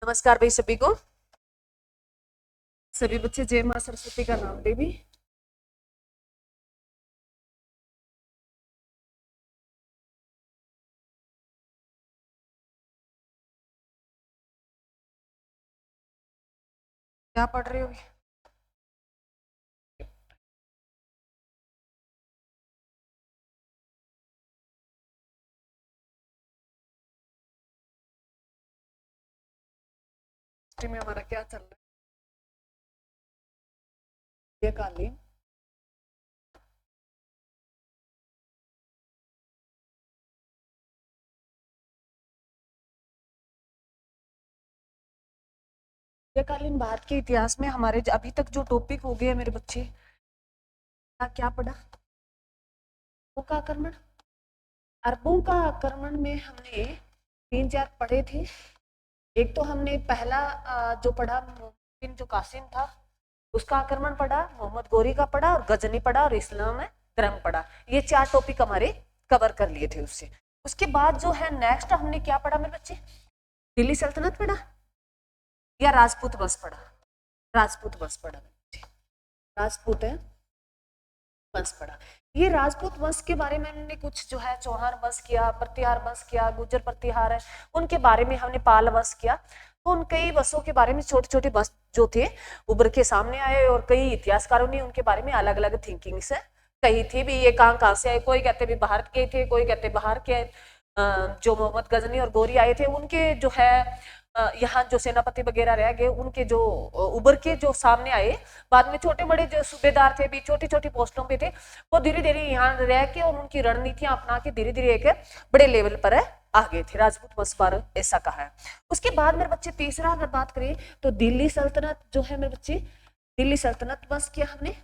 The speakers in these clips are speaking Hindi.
नमस्कार भाई सभी को। सभी बच्चे जय माँ सरस्वती का नाम ले भी। क्या पढ़ रहे हो? हिस्ट्री में हमारा क्या चल रहा है? ये कालीन ये कालीन भारत के इतिहास में हमारे अभी तक जो टॉपिक हो गए हैं मेरे बच्चे, क्या पढ़ा? अरबों का आक्रमण। अरबों का आक्रमण में हमने तीन चार पढ़े थे। एक तो हमने पहला जो पढ़ा मोहम्मद जो कासिम था उसका आक्रमण पढ़ा, मोहम्मद गोरी का पढ़ा और गजनी पढ़ा और इस्लाम में धर्म पढ़ा। ये चार टॉपिक हमारे कवर कर लिए थे उससे। उसके बाद जो है नेक्स्ट हमने क्या पढ़ा मेरे बच्चे? दिल्ली सल्तनत पढ़ा या राजपूत वंश पढ़ा? राजपूत वंश पढ़ा बच्चे। राजपूत है वंश पढ़ा। ये राजपूत वंश के बारे में हमने कुछ जो है चौहान वंश किया, प्रतिहार वंश किया, गुर्जर प्रतिहार है उनके बारे में हमने पाल वंश किया। तो उन कई वंशों के बारे में छोटे छोटे वंश जो थे उभर के सामने आए और कई इतिहासकारों ने उनके बारे में अलग अलग थिंकिंग से कही थी भी। ये कहाँ से आए? कोई कहते भी भारत के थे, कोई कहते बाहर के। जो मोहम्मद गजनी और गोरी आए थे उनके जो है यहाँ जो सेनापति वगैरह रह गए उनके जो उभर के जो सामने आए बाद में छोटे बड़े जो सूबेदार थे भी छोटी छोटी पोस्टों पे थे वो धीरे धीरे यहाँ रह के और उनकी रणनीतियां अपना के धीरे धीरे एक बड़े लेवल पर आ गए थे। राजपूत वंश पर ऐसा कहा है। उसके बाद मेरे बच्चे तीसरा अगर बात करें तो दिल्ली सल्तनत जो है मेरे बच्चे, दिल्ली सल्तनत वंश किया हमने।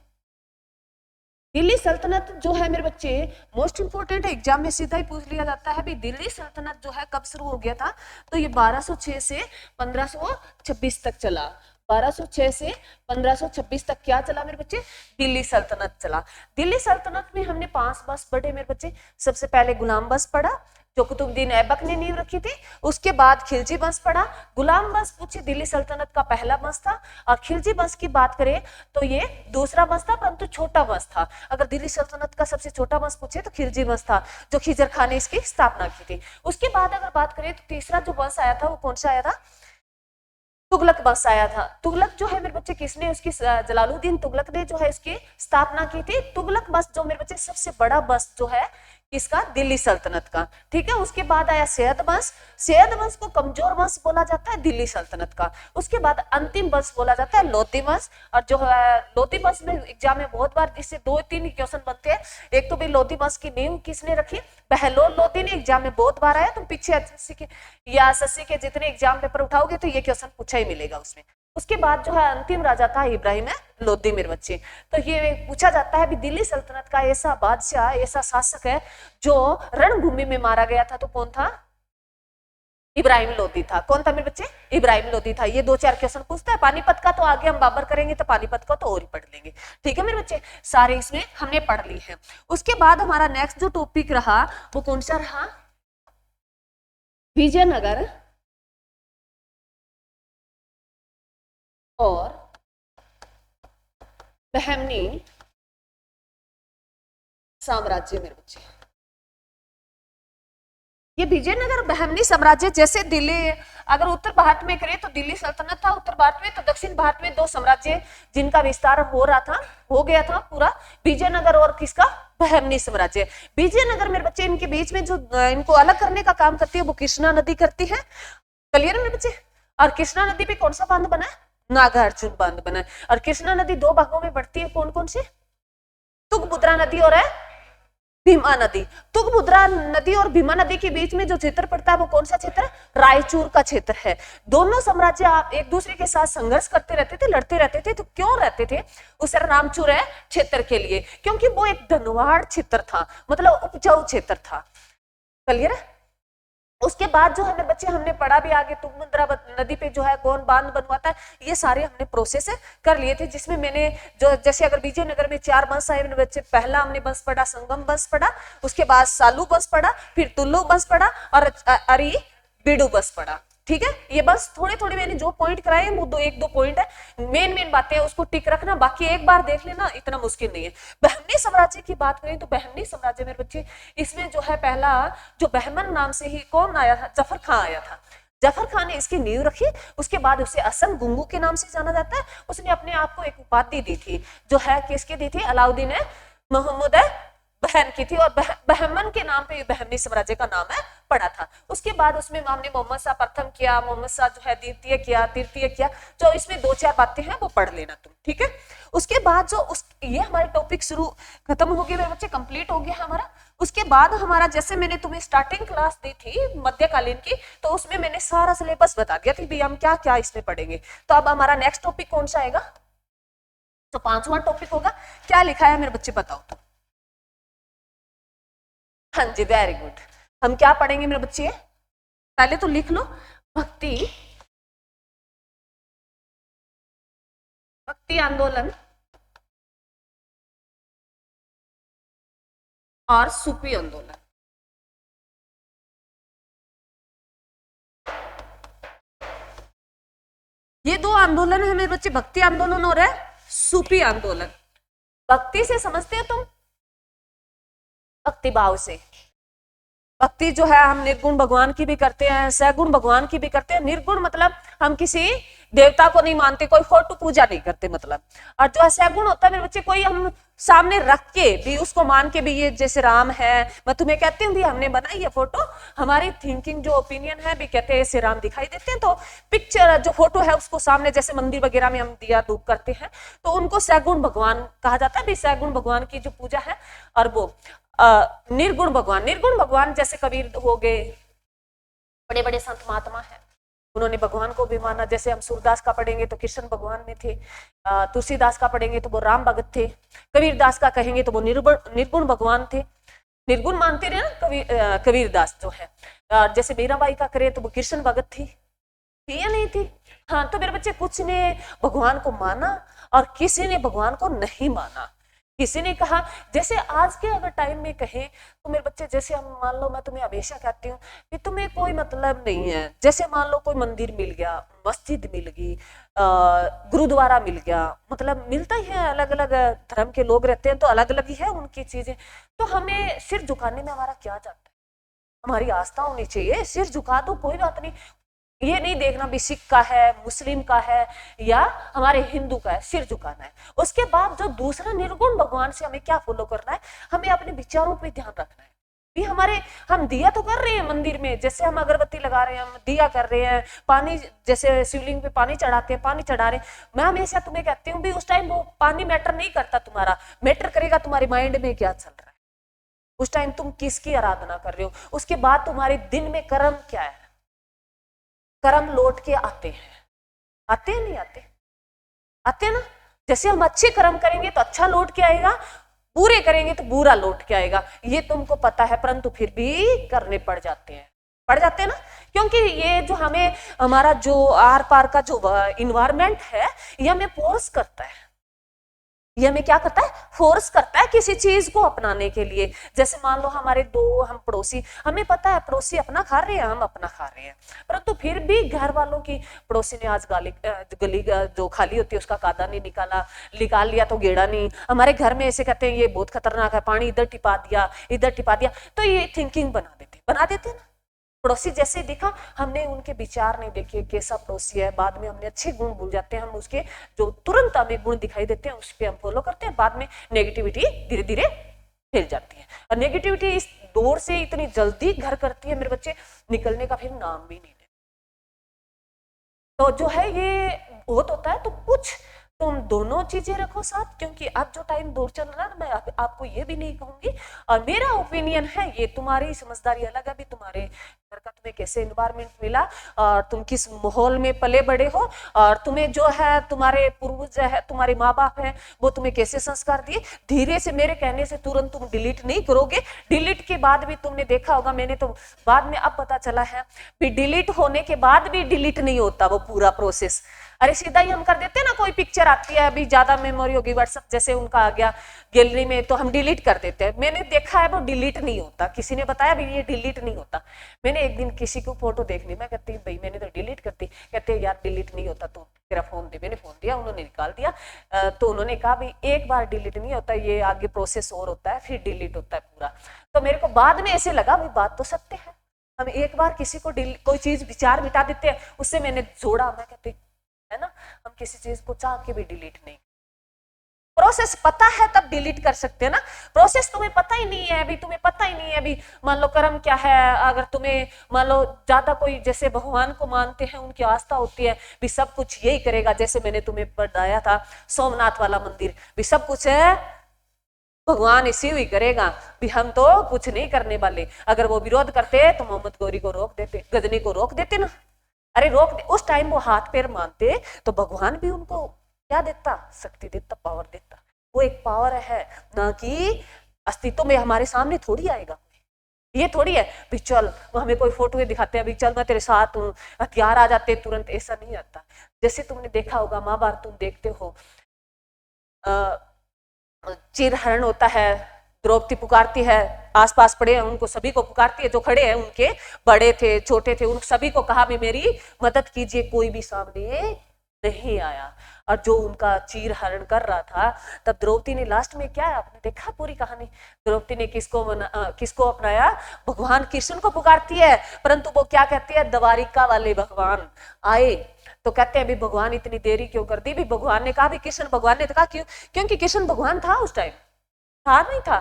दिल्ली सल्तनत जो है मेरे बच्चे मोस्ट इंपोर्टेंट एग्जाम में सीधा ही पूछ लिया जाता है भी दिल्ली सल्तनत जो है कब शुरू हो गया था? तो ये 1206 से 1526 तक चला। 1206 से 1526 तक क्या चला मेरे बच्चे? दिल्ली सल्तनत चला। दिल्ली सल्तनत में हमने 5 वंश पढ़े मेरे बच्चे। सबसे पहले गुलाम वंश पढ़ा जो कुतुबुद्दीन ऐबक ने नींव रखी थी। उसके बाद खिलजी वंश पढ़ा। गुलाम वंश पूछे दिल्ली सल्तनत का पहला वंश था और खिलजी वंश की बात करें तो ये दूसरा वंश था परंतु छोटा वंश था। अगर दिल्ली सल्तनत का सबसे छोटा वंश पूछे तो खिलजी वंश था जो खिजर खान ने इसकी स्थापना की थी। उसके बाद अगर बात करें तो तीसरा जो वंश आया था वो कौन सा आया था? तुगलक वंश आया था। तुगलक जो है मेरे बच्चे किसने उसकी जलालुद्दीन तुगलक ने जो है इसकी स्थापना की थी। तुगलक वंश जो मेरे बच्चे सबसे बड़ा वंश जो है किसका? दिल्ली सल्तनत का। ठीक है। उसके बाद आया सैयद वंश। सैयद वंश को कमजोर वंश बोला जाता है दिल्ली सल्तनत का। उसके बाद अंतिम वंश बोला जाता है लोधी वंश। और जो है लोधी वंश में एग्जाम में बहुत बार इससे 2-3 क्वेश्चन बनते हैं। एक तो भाई लोधी वंश की नींव किसने रखी? बहलोल लोधी ने। एग्जाम में बहुत बार आया। तुम पीछे एसएससी के या एसएससी के जितने एग्जाम पेपर उठाओगे तो ये क्वेश्चन पूछा ही मिलेगा उसमें। उसके बाद जो है अंतिम राजा था इब्राहिम लोधी मेरे बच्चे। तो ये पूछा जाता है भी दिल्ली सल्तनत का ऐसा बादशाह ऐसा शासक है जो रणभूमि में मारा गया था तो कौन था? इब्राहिम लोधी था। कौन था मेरे बच्चे? इब्राहिम लोधी था। ये 2-4 क्वेश्चन पूछता है। पानीपत का तो आगे हम बाबर करेंगे तो पानीपत का तो और ही पढ़ लेंगे। ठीक है मेरे बच्चे, सारे इसमें हमने पढ़ ली है। उसके बाद हमारा नेक्स्ट जो टॉपिक रहा वो कौन सा रहा? विजयनगर और बहमनी साम्राज्य मेरे बच्चे। ये विजयनगर बहमनी साम्राज्य जैसे दिल्ली अगर उत्तर भारत में करें तो दिल्ली सल्तनत था उत्तर भारत में, तो दक्षिण भारत में 2 साम्राज्य जिनका विस्तार हो गया था पूरा, विजयनगर और किसका? बहमनी साम्राज्य। विजयनगर मेरे बच्चे इनके बीच में जो इनको अलग करने का काम करती है वो कृष्णा नदी करती है। क्लियर मेरे बच्चे? और कृष्णा नदी पे कौन सा बांध बना है? नागार्जुन बांध बना है। और कृष्णा नदी 2 भागों में बढ़ती है। कौन कौन से? तुंगभद्रा नदी और है भीमा नदी। तुंगभद्रा नदी और भीमा नदी के बीच में जो क्षेत्र पड़ता है वो कौन सा क्षेत्र? रायचूर का क्षेत्र है। दोनों साम्राज्य आप एक दूसरे के साथ संघर्ष करते रहते थे, लड़ते रहते थे। तो क्यों रहते थे? उस रामचूर है क्षेत्र के लिए, क्योंकि वो एक धनवाड़ क्षेत्र था, मतलब उपजाऊ क्षेत्र था। क्लियर है? उसके बाद जो हमें बच्चे हमने पढ़ा भी आगे तुंगभद्रा नदी पे जो है कौन बांध बनवाता है, ये सारे हमने प्रोसेस कर लिए थे। जिसमें मैंने जो जैसे अगर विजयनगर में 4 वंश आए बच्चे, पहला हमने वंश पढ़ा संगम वंश पढ़ा, उसके बाद सालू वंश पढ़ा, फिर तुल्लु वंश पढ़ा और अरी बीडू वंश पढ़ा। ठीक है, ये बस थोड़े थोड़े मैंने जो पॉइंट कराए हैं वो एक दो पॉइंट है, मेन बातें हैं उसको टिक रखना, बाकी एक बार देख लेना, इतना मुश्किल नहीं है। बहमनी साम्राज्य की बात करें तो बहमनी साम्राज्य मेरे बच्चे, इसमें जो है पहला जो बहमन नाम से ही कौन आया था, जफर खां आया था। जफर खान ने इसकी नींव रखी, उसके बाद उसे असम गुंगू के नाम से जाना जाता है। उसने अपने आप को एक उपाधि दी थी, जो है किसकी दी थी, अलाउद्दीन मोहम्मद बहन की थी, और बहमन के नाम पे बहमनी साम्राज्य का नाम है पड़ा था। उसके बाद उसमें हमने मोहम्मद शाह प्रथम किया, मोहम्मद शाह जो है द्वितीय किया, तृतीय किया, जो इसमें दो चार बातें हैं वो पढ़ लेना तुम, ठीक है। उसके बाद जो ये हमारे टॉपिक शुरू खत्म हो गए मेरे बच्चे, कंप्लीट हो गया हमारा। उसके बाद हमारा, जैसे मैंने तुम्हें स्टार्टिंग क्लास दी थी मध्यकालीन की, तो उसमें मैंने सारा सिलेबस बता दिया था भी हम क्या क्या इसमें पढ़ेंगे। तो अब हमारा नेक्स्ट टॉपिक कौन सा आएगा, तो 5वां टॉपिक होगा। क्या लिखा है मेरे बच्चे बताओ तो। हाँ जी, वेरी गुड। हम क्या पढ़ेंगे मेरे बच्चे, पहले तो लिख लो, भक्ति आंदोलन और सूफी आंदोलन। ये दो आंदोलन है मेरे बच्चे, भक्ति आंदोलन और है सूफी आंदोलन। भक्ति से समझते हो तुम, भक्ति भाव से। भक्ति जो है हम निर्गुण भगवान की भी करते हैं, सगुण भगवान की भी करते हैं। निर्गुण मतलब हम किसी देवता को नहीं मानते, कोई फोटो पूजा नहीं करते मतलब। और जो सगुण होता है मेरे बच्चे, कोई हम सामने रख के भी उसको मान के भी, ये जैसे राम है, मैं तुम्हें कहती हूँ भी हमने बनाई है फोटो, हमारी थिंकिंग जो ओपिनियन है भी कहते हैं ऐसे राम दिखाई देते हैं, तो पिक्चर जो फोटो है उसको सामने, जैसे मंदिर वगैरह में हम दिया धूप करते हैं, तो उनको सगुण भगवान कहा जाता है भी, सगुण भगवान की जो पूजा है। और वो निर्गुण भगवान जैसे कबीर हो गए, बड़े बड़े संत महात्मा हैं, उन्होंने भगवान को भी माना। जैसे हम सूरदास का पढ़ेंगे तो कृष्ण भगवान में थे, तुलसीदास का पढ़ेंगे तो वो राम भगत थे, कबीरदास का कहेंगे तो वो निर्गुण भगवान थे, निर्गुण मानते रहे ना कबीरदास जो है। जैसे मीराबाई का करें तो वो कृष्ण भगत थी या नहीं थी। हाँ, तो मेरे बच्चे कुछ ने भगवान को माना और किसी ने भगवान को नहीं माना। किसी ने कहा, जैसे आज के अगर टाइम में कहें तो मेरे बच्चे, जैसे हम मान लो, मैं तुम्हें हमेशा कहती हूँ कि तुम्हें कोई मतलब नहीं है, जैसे मान लो कोई मंदिर मिल गया, मस्जिद मिल गई, गुरुद्वारा मिल गया, मतलब मिलता ही है, अलग अलग धर्म के लोग रहते हैं तो अलग अलग ही है उनकी चीजें। तो हमें सिर झुकाने में हमारा क्या जाता है, हमारी आस्था होनी चाहिए, सिर झुका दो कोई बात नहीं, ये नहीं देखना भी सिख का है, मुस्लिम का है या हमारे हिंदू का है, सिर झुकाना है। उसके बाद जो दूसरा निर्गुण भगवान से हमें क्या फॉलो करना है, हमें अपने विचारों पे ध्यान रखना है भी। हम दिया तो कर रहे हैं मंदिर में, जैसे हम अगरबत्ती लगा रहे हैं, हम दिया कर रहे हैं, पानी जैसे शिवलिंग पे पानी चढ़ाते हैं, पानी चढ़ा रहे हैं। मैं हमेशा तुम्हें कहती हूँ भी उस टाइम वो पानी मैटर नहीं करता, तुम्हारा मैटर करेगा तुम्हारे माइंड में क्या चल रहा है, उस टाइम तुम किसकी आराधना कर रहे हो। उसके बाद तुम्हारे दिन में कर्म क्या है, कर्म लौट के आते हैं नहीं आते ना। जैसे हम अच्छे कर्म करेंगे तो अच्छा लौट के आएगा, बुरे करेंगे तो बुरा लौट के आएगा, ये तुमको पता है, परंतु फिर भी करने पड़ जाते हैं ना, क्योंकि ये जो हमें, हमारा जो आर पार का जो इन्वायरमेंट है, ये हमें फोर्स करता है, ये हमें क्या करता है, फोर्स करता है किसी चीज को अपनाने के लिए। जैसे मान लो हमारे हम पड़ोसी, हमें पता है पड़ोसी अपना खा रहे हैं, हम अपना खा रहे हैं, परंतु फिर भी घर वालों की, पड़ोसी ने आज गली जो खाली होती है उसका कादा नहीं निकाल लिया तो गेड़ा नहीं। हमारे घर में ऐसे कहते हैं ये बहुत खतरनाक है, पानी इधर टिपा दिया, तो ये थिंकिंग बना देते ना। पड़ोसी जैसे दिखा, हमने उनके विचार नहीं देखे कैसा पड़ोसी है, बाद में हमने अच्छे गुण भूल जाते हैं, हम उसके जो तुरंत हमें गुण दिखाई देते हैं उस पर हम फॉलो करते हैं, बाद में नेगेटिविटी धीरे धीरे फैल जाती है। और नेगेटिविटी इस दौर से इतनी जल्दी घर करती है मेरे बच्चे, निकलने का फिर नाम भी नहीं लेते। तो जो है ये बहुत होता है, तो कुछ तुम दोनों चीजें रखो साथ, क्योंकि अब जो टाइम दौर चल रहा है, मैं आपको ये भी नहीं कहूंगी, और मेरा ओपिनियन है, ये तुम्हारी समझदारी अलग है भी, तुम्हारे घर का तुम्हें कैसे एनवायरमेंट मिला और तुम किस माहौल में पले बड़े हो, और तुम्हें जो है तुम्हारे पूर्वज है, तुम्हारे माँ बाप है, वो तुम्हें कैसे संस्कार दिए। धीरे से मेरे कहने से तुरंत तुम डिलीट नहीं करोगे, डिलीट के बाद भी तुमने देखा होगा, मैंने तो बाद में अब पता चला है भी डिलीट होने के बाद भी डिलीट नहीं होता वो पूरा प्रोसेस। अरे सीधा ही हम कर देते हैं ना, कोई पिक्चर आती है, अभी ज्यादा मेमोरी होगी व्हाट्सएप जैसे उनका आ गया गैलरी में, तो हम डिलीट कर देते हैं। मैंने देखा है वो डिलीट नहीं होता, किसी ने बताया भी ये डिलीट नहीं होता। मैंने एक दिन किसी को फोटो देख ली, मैं कहती भाई मैंने तो डिलीट कर दी, कहते यार डिलीट नहीं होता, तो तेरा फोन दे। मैंने फोन दिया, उन्होंने निकाल दिया। तो उन्होंने कहा भाई एक बार डिलीट नहीं होता, ये आगे प्रोसेस और होता है, फिर डिलीट होता है पूरा। तो मेरे को बाद में ऐसे लगा भाई बात तो सत्य है, हम एक बार किसी को कोई चीज विचार मिटा देते हैं, उससे मैंने जोड़ा, मैं कहती है ना, हम किसी चीज को चाह के भी डिलीट नहीं। प्रोसेस पता है तब डिलीट कर सकते हैं ना, प्रोसेस तुम्हें पता ही नहीं है, अभी तुम्हें पता ही नहीं है, अभी मान लो कर्म क्या है, अगर तुम्हें मान लो ज्यादा कोई जैसे भगवान को मानते हैं, उनकी आस्था होती है भी सब कुछ यही करेगा, जैसे मैंने तुम्हें बताया था सोमनाथ वाला मंदिर भी सब कुछ है भगवान इसी हुई करेगा भी, हम तो कुछ नहीं करने वाले। अगर वो विरोध करते तो मोहम्मद गौरी को रोक देते, गजनी को रोक देते ना, अरे रोक दे। उस टाइम वो हाथ पैर मानते तो भगवान भी उनको क्या देता, शक्ति देता, पावर देता। वो एक पावर है ना कि अस्तित्व में हमारे सामने थोड़ी आएगा, ये थोड़ी है भी चल हमें कोई फोटो दिखाते हैं भी चल मैं तेरे साथ हूँ, हथियार आ जाते तुरंत, ऐसा नहीं आता। जैसे तुमने देखा होगा महाभारत तुम देखते हो, चीरहरण होता है, द्रौपदी पुकारती है, आसपास पड़े हैं उनको सभी को पुकारती है, जो खड़े हैं उनके बड़े थे छोटे थे उन सभी को कहा भी मेरी मदद कीजिए, कोई भी सामने नहीं आया। और जो उनका चीर हरण कर रहा था, तब द्रौपदी ने लास्ट में क्या है, आपने देखा पूरी कहानी, द्रौपदी ने किसको अपनाया, भगवान कृष्ण को पुकारती है, परंतु वो क्या कहती है, द्वारिका वाले भगवान आए। तो कहते हैं भी भगवान इतनी देरी क्यों कर दी, भी भगवान ने कहा भी कृष्ण भगवान ने कहा क्यों, क्योंकि कृष्ण भगवान था उस टाइम, था नहीं था,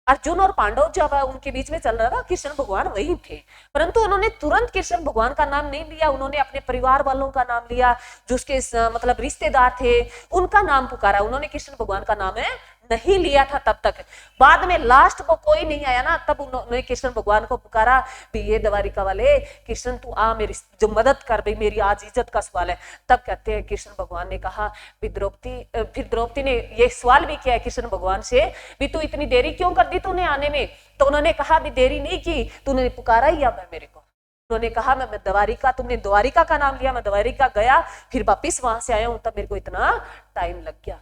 अर्जुन और पांडव जब उनके बीच में चल रहा था कृष्ण भगवान वही थे, परंतु उन्होंने तुरंत कृष्ण भगवान का नाम नहीं लिया, उन्होंने अपने परिवार वालों का नाम लिया, जो उसके मतलब रिश्तेदार थे उनका नाम पुकारा, उन्होंने कृष्ण भगवान का नाम है नहीं लिया था तब तक। बाद में लास्ट को कोई नहीं आया ना, तब उन्होंने कृष्ण भगवान को पुकारा भी ये द्वारिका वाले कृष्ण तू आ मेरी जो मदद कर भाई, मेरी आज इज्जत का सवाल है। तब कहते हैं कृष्ण भगवान ने कहा फिर द्रौपदी ने ये सवाल भी किया है कृष्ण भगवान से भी तू इतनी देरी क्यों कर दी तूने आने में, तो उन्होंने कहा भी देरी नहीं की, तूने पुकारा ही अब मेरे को। उन्होंने कहा मैं द्वारिका, तुमने द्वारिका का नाम लिया, मैं द्वारिका गया फिर वापिस वहां से आया हूं, तब मेरे को इतना टाइम लग गया,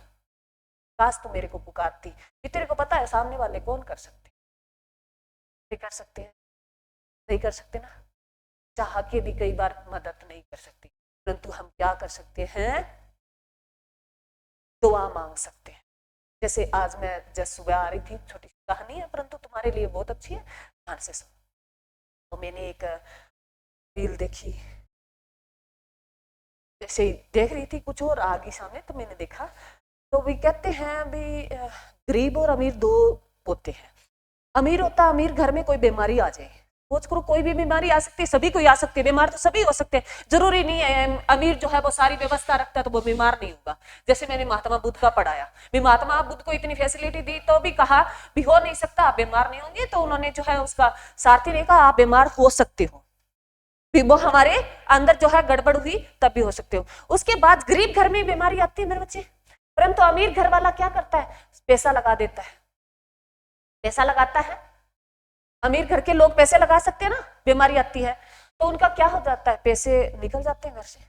काश तो मेरे को पुकारती। तेरे को पता है सामने वाले कौन कर सकते, कर सकते हैं, नहीं कर सकते ना, चाह के भी कई बार मदद नहीं कर सकते, परंतु हम क्या कर सकते हैं, दुआ मांग सकते हैं। जैसे आज मैं जब सुबह आ रही थी, छोटी सी कहानी है परंतु तुम्हारे लिए बहुत अच्छी है, ध्यान से सुनो। तो मैंने एक रील देखी, जैसे ही देख रही थी कुछ और आ गई सामने, तो मैंने देखा तो भी कहते हैं भी गरीब और अमीर दो होते हैं, अमीर होता अमीर घर में कोई बीमारी आ जाए, सोच करो कोई भी बीमारी आ सकती है, सभी को आ सकती है, बीमार तो सभी हो सकते हैं, जरूरी नहीं है अमीर जो है वो सारी व्यवस्था रखता है तो वो बीमार नहीं होगा। जैसे मैंने महात्मा बुद्ध का पढ़ाया, भी महात्मा बुद्ध को इतनी फैसिलिटी दी तो भी कहा भी हो नहीं सकता आप बीमार नहीं होंगे, तो उन्होंने जो है उसका सारथी ने कहा आप बीमार हो सकते हो, भी वो हमारे अंदर जो है गड़बड़ हुई तब भी हो सकते हो। उसके बाद गरीब घर में बीमारी आती है मेरे बच्चे, परंतु अमीर घर वाला क्या करता है, पैसा लगा देता है, पैसा लगाता है, अमीर घर के लोग पैसे लगा सकते हैं ना, बीमारी आती है तो उनका क्या हो जाता है, पैसे निकल जाते हैं घर से,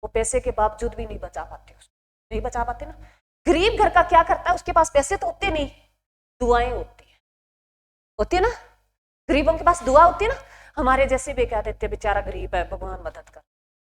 वो पैसे के बावजूद भी नहीं बचा पाते, नहीं बचा पाते ना। गरीब घर का क्या करता है, उसके पास पैसे तो होते नहीं, दुआएं होती है ना, गरीबों के पास दुआ होती है ना, हमारे जैसे भी क्या देते बेचारा गरीब है भगवान मदद कर,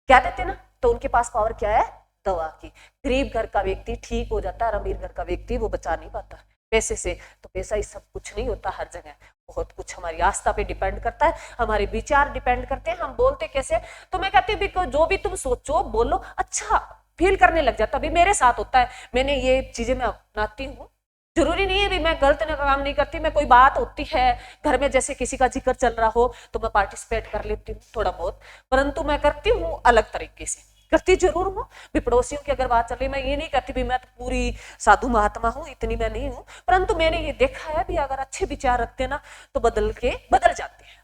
क्या देते ना, तो उनके पास पावर क्या है, दवा की। गरीब घर का व्यक्ति ठीक हो जाता है, अमीर घर का व्यक्ति वो बचा नहीं पाता पैसे से। तो पैसा ही सब कुछ नहीं होता, हर जगह बहुत कुछ हमारी आस्था पे डिपेंड करता है, हमारे विचार डिपेंड करते हैं, हम बोलते कैसे। तो मैं कहती हूँ जो भी तुम सोचो बोलो अच्छा फील करने लग जाता, अभी मेरे साथ होता है, मैंने ये चीजें मैं अपनाती हूँ, जरूरी नहीं है भी मैं गलत काम नहीं करती, मैं कोई बात होती है घर में जैसे किसी का जिक्र चल रहा हो तो मैं पार्टिसिपेट कर लेती हूँ थोड़ा बहुत, परंतु मैं करती हूँ अलग तरीके से, करती जरूर हूँ भी। पड़ोसियों की अगर बात चल रही, मैं ये नहीं कहती भी मैं तो पूरी साधु महात्मा हूँ, इतनी मैं नहीं हूँ, परंतु मैंने ये देखा है भी अगर अच्छे विचार रखते ना तो बदल जाते हैं,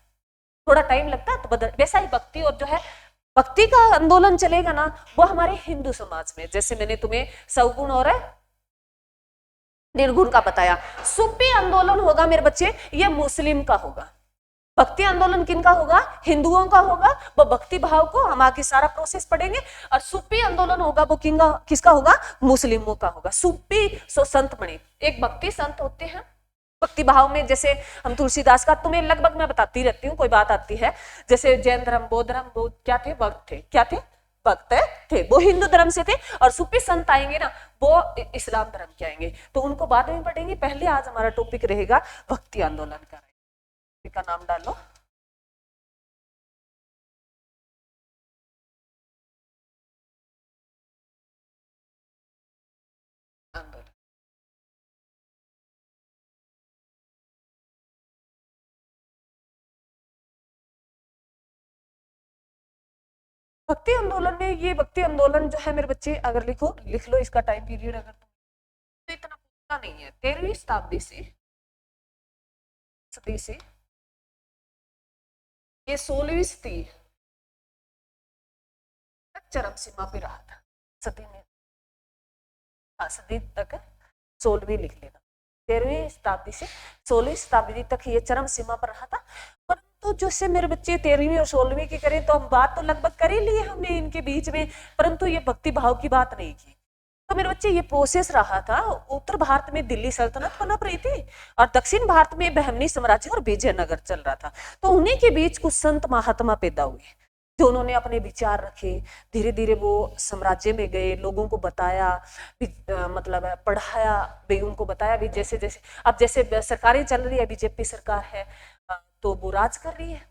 थोड़ा टाइम लगता है तो बदल। वैसा ही भक्ति, और जो है भक्ति का आंदोलन चलेगा ना वो हमारे हिंदू समाज में, जैसे मैंने तुम्हें सवगुण और निर्गुण का बताया, सूफी आंदोलन होगा मेरे बच्चे, ये मुस्लिम का होगा, भक्ति आंदोलन किनका होगा? हिंदुओं का होगा। वो भक्ति भाव को हम आगे सारा प्रोसेस पढ़ेंगे। और सूफी आंदोलन होगा वो किसका होगा? मुस्लिमों का होगा। सूफी सो संत बने, एक भक्ति संत होते हैं भक्ति भाव में। जैसे हम तुलसीदास का तुम्हें लगभग मैं बताती रहती हूँ, कोई बात आती है। जैसे जैन धर्म, बौद्ध धर्म, वो क्या थे? भक्त थे। क्या थे? भक्त थे। वो हिंदू धर्म से थे। और सूफी संत आएंगे ना, वो इस्लाम धर्म के आएंगे, तो उनको बाद में पढ़ेंगे। पहले आज हमारा टॉपिक रहेगा भक्ति आंदोलन का नाम डालो। आंदोलन। भक्ति आंदोलन में, ये भक्ति आंदोलन जो है मेरे बच्चे, अगर लिख लो इसका टाइम पीरियड। अगर तो इतना पूछना नहीं है, 13वीं शताब्दी से ये 16वीं सदी तक चरम सीमा पे रहा था। सदी में, हाँ सदी तक, 16वीं लिख लेना। 13वीं शताब्दी से 16वीं शताब्दी तक ये चरम सीमा पर रहा था। परंतु जैसे मेरे बच्चे 13वीं और 16वीं की करें तो हम बात तो लगभग कर ही लिए हमने इनके बीच में, परंतु ये भक्ति भाव की बात नहीं की। तो मेरे बच्चे ये प्रोसेस रहा था। उत्तर भारत में दिल्ली सल्तनत पनप रही थी और दक्षिण भारत में बहमनी साम्राज्य और विजयनगर चल रहा था। तो उन्हीं के बीच कुछ संत महात्मा पैदा हुए जो उन्होंने अपने विचार रखे। धीरे धीरे वो साम्राज्य में गए, लोगों को बताया, मतलब पढ़ाया भी, उनको बताया भी। जैसे जैसे अब जैसे सरकारें चल रही है, बीजेपी सरकार है तो वो राज कर रही है।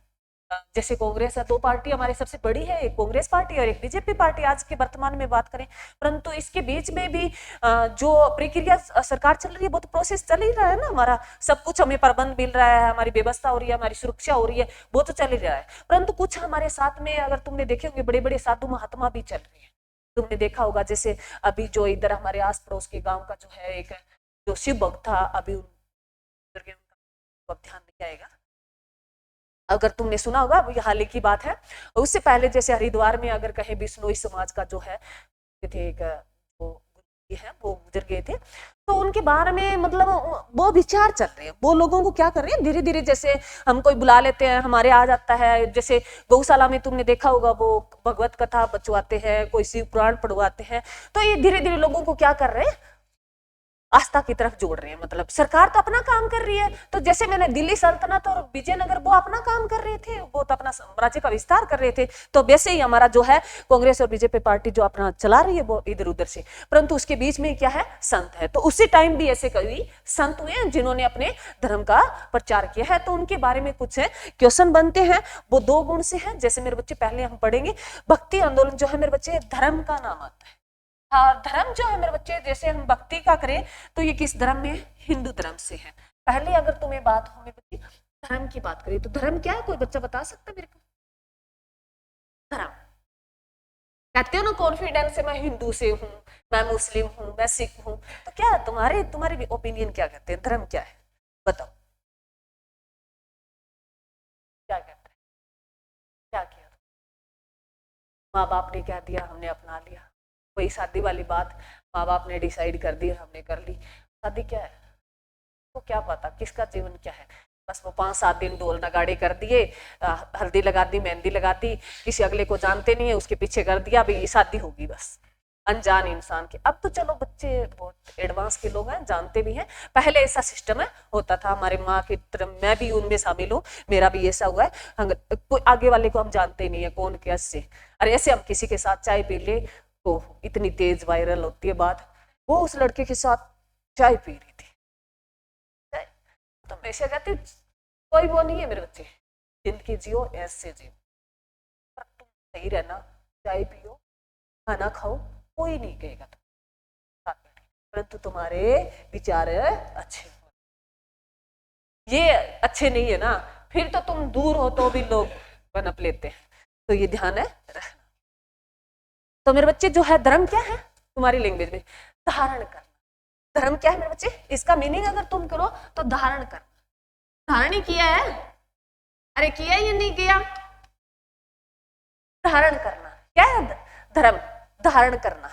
जैसे कांग्रेस है, 2 पार्टी हमारी सबसे बड़ी है, एक कांग्रेस पार्टी और एक बीजेपी पार्टी आज के वर्तमान में बात करें। परंतु इसके बीच में भी जो प्रक्रिया सरकार चल रही है वो तो प्रोसेस चल ही रहा है ना। हमारा सब कुछ हमें प्रबंध मिल रहा है, हमारी व्यवस्था हो रही है, हमारी सुरक्षा हो रही है, वो तो चल ही रहा है। परंतु कुछ हमारे साथ में, अगर तुमने देखे होंगे, बड़े बड़े साधु महात्मा भी चल रही है। तुमने देखा होगा जैसे अभी जो इधर हमारे आस पड़ोस के गाँव का जो है एक जो शिव भक्त था, अभी ध्यान नहीं आएगा, अगर तुमने सुना होगा, वो हाल ही की बात है। उससे पहले जैसे हरिद्वार में अगर कहे बिश्नोई समाज का जो है थे एक वो गुजर गए थे, तो उनके बारे में मतलब वो विचार चल रहे हैं। वो लोगों को क्या कर रहे हैं, धीरे धीरे जैसे हम कोई बुला लेते हैं, हमारे आ जाता है। जैसे गौशाला में तुमने देखा होगा वो भगवत कथा बचवाते हैं, कोई शिव पुराण पढ़वाते हैं। तो ये धीरे धीरे लोगों को क्या कर रहे हैं, आस्था की तरफ जोड़ रहे हैं। मतलब सरकार तो अपना काम कर रही है। तो जैसे मैंने दिल्ली सल्तनत और विजयनगर, वो अपना काम कर रहे थे, वो तो अपना राज्य का विस्तार कर रहे थे। तो वैसे ही हमारा जो है कांग्रेस और बीजेपी पार्टी जो अपना चला रही है वो इधर उधर से, परंतु उसके बीच में क्या है, संत है। तो उसी टाइम भी ऐसे कई संत हुए हैं जिन्होंने अपने धर्म का प्रचार किया है। तो उनके बारे में कुछ क्वेश्चन बनते हैं, वो 2 गुण से है। जैसे मेरे बच्चे पहले हम पढ़ेंगे, भक्ति आंदोलन जो है मेरे बच्चे धर्म का नाम आता है। धर्म जो है मेरे बच्चे, जैसे हम भक्ति का करें तो ये किस धर्म में? हिंदू धर्म से है। पहले अगर तुम्हें बात हो मेरे बच्चे धर्म की बात करें तो धर्म क्या है, कोई बच्चा बता सकता है मेरे को? धर्म कहते हो ना कॉन्फिडेंस से, मैं हिंदू से हूँ, मैं मुस्लिम हूँ, मैं सिख हूँ। तो क्या तुम्हारे ओपिनियन क्या कहते हैं, धर्म क्या है? बताओ क्या कहते हैं, क्या किया? माँ बाप ने क्या दिया, हमने अपना लिया। वही शादी वाली बात, माँ बाप ने डिसाइड कर दी, हमने कर ली। शादी क्या है, तो क्या पता किसका जीवन क्या है। बस वो 5-7 दिन ढोल नगाड़े कर दिए, हल्दी लगा दी, मेहंदी लगा दी, किसी अगले को जानते नहीं है, उसके पीछे कर दिया, भाई शादी होगी बस अनजान इंसान की। अब तो चलो बच्चे बहुत एडवांस के लोग हैं, जानते भी हैं। पहले ऐसा सिस्टम है होता था, हमारे माँ की तरफ, मैं भी उनमें शामिल हूँ, मेरा भी ऐसा हुआ है। कोई आगे वाले को हम जानते नहीं है कौन कैसे, अरे ऐसे हम किसी के साथ चाय पी ले तो इतनी तेज वायरल होती है बात, वो उस लड़के के साथ चाय पी रही थी। तो मैं ऐसे कहती हूँ कोई वो नहीं है मेरे बच्चे, जिंदगी जियो ऐसे जियो, पर तुम सही रहना, चाय पियो, खाना खाओ, कोई नहीं कहेगा तुम, परंतु तुम्हारे विचार अच्छे हो। ये अच्छे नहीं है ना, फिर तो तुम दूर हो तो भी लोग पनप लेते हैं। तो ये ध्यान है रखना। तो मेरे बच्चे जो है धर्म क्या है तुम्हारी लैंग्वेज में? धारण करना। धर्म क्या है मेरे बच्चे? इसका मीनिंग अगर तुम करो तो धारण करना। धारण ही किया है, अरे किया या नहीं किया? धारण करना क्या है? धर्म धारण करना,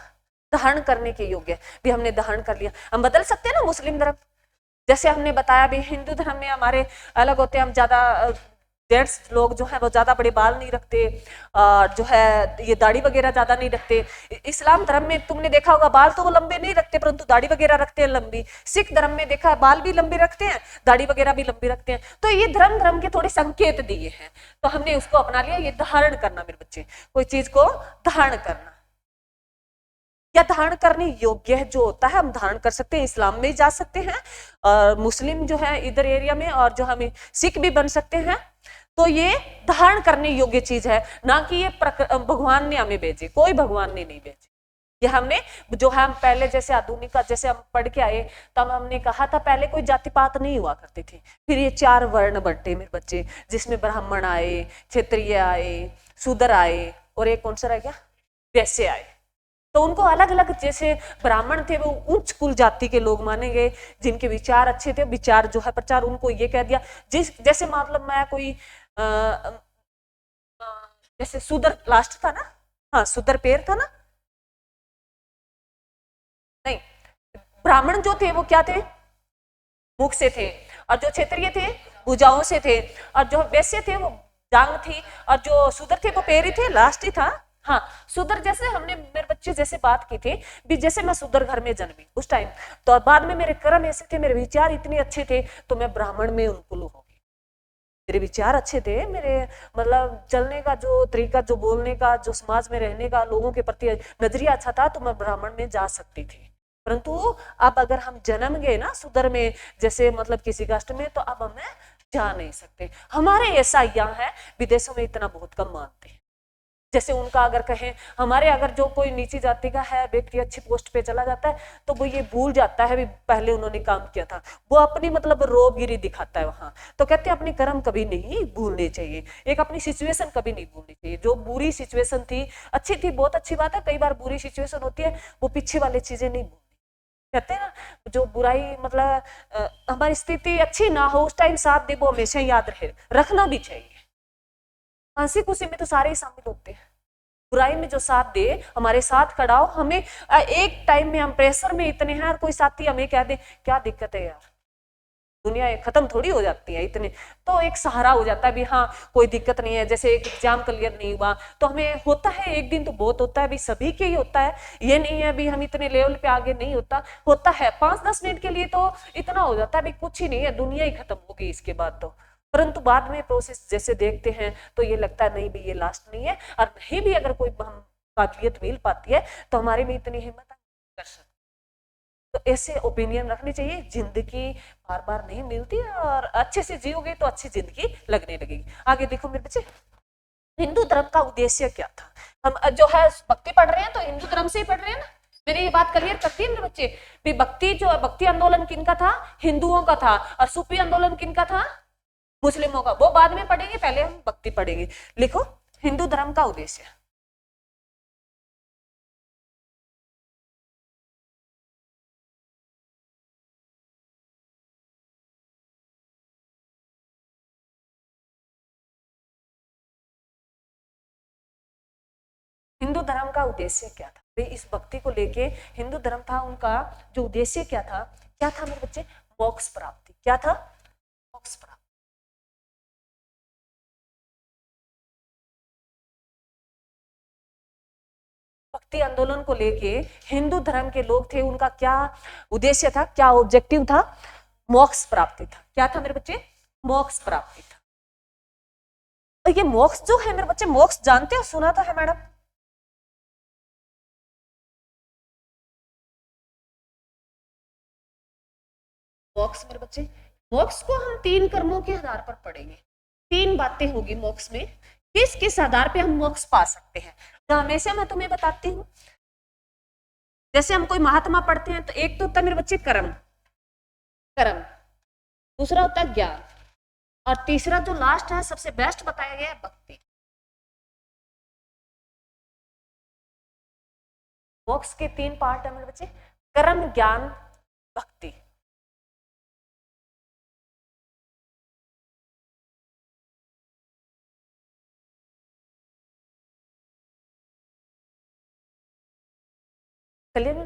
धारण करने के योग्य भी हमने धारण कर लिया। हम बदल सकते हैं ना मुस्लिम धर्म, जैसे हमने बताया भी हिंदू धर्म में हमारे अलग होते हैं, हम ज्यादा जेंट्स लोग जो है वो ज्यादा बड़े बाल नहीं रखते, जो है ये दाढ़ी वगैरह ज्यादा नहीं रखते। इस्लाम धर्म में तुमने देखा होगा बाल तो वो लंबे नहीं रखते परंतु दाढ़ी वगैरह रखते हैं लंबी। सिख धर्म में देखा है बाल भी लंबे रखते हैं, दाढ़ी वगैरह भी लंबी रखते हैं। तो ये धर्म धर्म के थोड़े संकेत दिए हैं, तो हमने उसको अपना लिया। ये धारण करना मेरे बच्चे, कोई चीज को धारण करना या धारण करने योग्य है जो होता है हम धारण कर सकते हैं। इस्लाम में जा सकते हैं और मुस्लिम जो है इधर एरिया में, और जो हमें सिख भी बन सकते हैं। तो ये धारण करने योग्य चीज है, ना कि ये भगवान ने हमें भेजी, कोई भगवान ने नहीं भेजी। ये हमने जो हम पहले जैसे आधुनिक जैसे हम पढ़ के आए तब हमने कहा था पहले कोई जाति पात नहीं हुआ करती थी। फिर ये 4 वर्ण बंटे मेरे बच्चे, जिसमें ब्राह्मण आए, क्षत्रिय आए, शूद्र आए और एक कौन सा रह गया, वैश्य आए। तो उनको अलग अलग, जैसे ब्राह्मण थे वो उच्च कुल जाति के लोग माने गए, जिनके विचार अच्छे थे, विचार जो है प्रचार, उनको ये कह दिया। जैसे मतलब मैं कोई जैसे शूद्र लास्ट था ना, हाँ शूद्र पैर था ना, नहीं, ब्राह्मण जो थे वो क्या थे, मुख से थे, और जो क्षत्रिय थे भुजाओं से थे, और जो वैश्य थे वो जांग थी, और जो शूद्र थे वो पैर ही थे, लास्ट ही था। हाँ शूद्र, जैसे हमने मेरे बच्चे जैसे बात की थी भी, जैसे मैं शूद्र घर में जन्मी उस टाइम, तो बाद में मेरे कर्म ऐसे थे, मेरे विचार इतने अच्छे थे तो मैं ब्राह्मण में उनको हो गई। मेरे विचार अच्छे थे, मेरे मतलब चलने का जो तरीका, जो बोलने का, जो समाज में रहने का, लोगों के प्रति नजरिया अच्छा था, तो मैं ब्राह्मण में जा सकती थी। परंतु अब अगर हम जन्म गए ना शूद्र में, जैसे मतलब किसी कास्ट में, तो अब हमें जा नहीं सकते। हमारे ऐसा यहाँ है, विदेशों में इतना बहुत कम मानते हैं। जैसे उनका अगर कहें, हमारे अगर जो कोई नीची जाति का है व्यक्ति अच्छी पोस्ट पे चला जाता है तो वो ये भूल जाता है भी पहले उन्होंने काम किया था, वो अपनी मतलब रोबगिरी दिखाता है वहां। तो कहते हैं अपनी कर्म कभी नहीं भूलने चाहिए, एक अपनी सिचुएशन कभी नहीं भूलनी चाहिए। जो बुरी सिचुएशन थी, अच्छी थी, बहुत अच्छी बात है, कई बार बुरी सिचुएशन होती है, वो पीछे वाली चीजें नहीं भूलनी। कहते हैं ना, जो बुराई मतलब हमारी स्थिति अच्छी ना हो उस टाइम साथ दे, वो हमेशा याद रहे, रखना भी चाहिए। हंसी खुशी में तो सारे ही शामिल होते हैं, बुराई में जो साथ दे, हमारे साथ खड़ा हो, हमें एक टाइम में हम प्रेशर में इतने हैं और कोई साथी हमें कह दे क्या दिक्कत है यार, दुनिया खत्म थोड़ी हो जाती है इतने, तो एक सहारा हो जाता है भी हाँ कोई दिक्कत नहीं है। जैसे एक एग्जाम क्लियर नहीं हुआ तो हमें होता है एक दिन, तो बहुत होता है, भी सभी के ही होता है, ये नहीं है भी हम इतने लेवल पे आगे नहीं होता, होता है 5-10 मिनट के लिए तो इतना हो जाता है भी कुछ ही नहीं है, दुनिया ही खत्म होगी इसके बाद तो। परंतु बाद में प्रोसेस जैसे देखते हैं तो ये लगता है नहीं भी ये लास्ट नहीं है, और नहीं भी अगर कोई हम काबिलियत मिल पाती है तो हमारे में इतनी हिम्मत कर सकते। तो ऐसे ओपिनियन रखने चाहिए, जिंदगी बार बार नहीं मिलती, और अच्छे से जियोगे तो अच्छी जिंदगी लगने लगेगी। आगे देखो मेरे बच्चे, हिंदू धर्म का उद्देश्य क्या था। हम जो है भक्ति पढ़ रहे हैं तो हिंदू धर्म से ही पढ़ रहे हैं ना, मैंने ये बात क्लियर करती है मेरे बच्चे भी। भक्ति जो है, भक्ति आंदोलन किनका था, हिंदुओं का था, और सूफी आंदोलन किनका था, मुस्लिमों का। वो बाद में पढ़ेंगे, पहले हम भक्ति पढ़ेंगे। लिखो हिंदू धर्म का उद्देश्य। हिंदू धर्म का उद्देश्य क्या था, वे इस भक्ति को लेके हिंदू धर्म था, उनका जो उद्देश्य क्या था मेरे बच्चे, मोक्ष प्राप्ति। क्या था, मोक्ष प्राप्ति। भक्ति आंदोलन को लेके हिंदू धर्म के लोग थे, उनका क्या उद्देश्य था, क्या ऑब्जेक्टिव था, मोक्ष प्राप्ति था। क्या था मेरे बच्चे, मोक्ष प्राप्ति था। और ये मोक्ष जो है मेरे बच्चे, मोक्ष जानते हो, सुना तो है मैडम, मोक्ष मेरे बच्चे, मोक्ष को हम 3 कर्मों के आधार पर पढ़ेंगे। 3 बातें होगी मोक्ष में, किस किस आधार पे हम मोक्ष पा सकते हैं, तो हमेशा मैं तुम्हें बताती हूँ। जैसे हम कोई महात्मा पढ़ते हैं तो एक तो होता है मेरे बच्चे कर्म, कर्म, दूसरा होता है ज्ञान, और तीसरा जो लास्ट है सबसे बेस्ट बताया गया है, भक्ति। मोक्ष के 3 पार्ट है मेरे बच्चे, कर्म, ज्ञान, भक्ति। क्लियर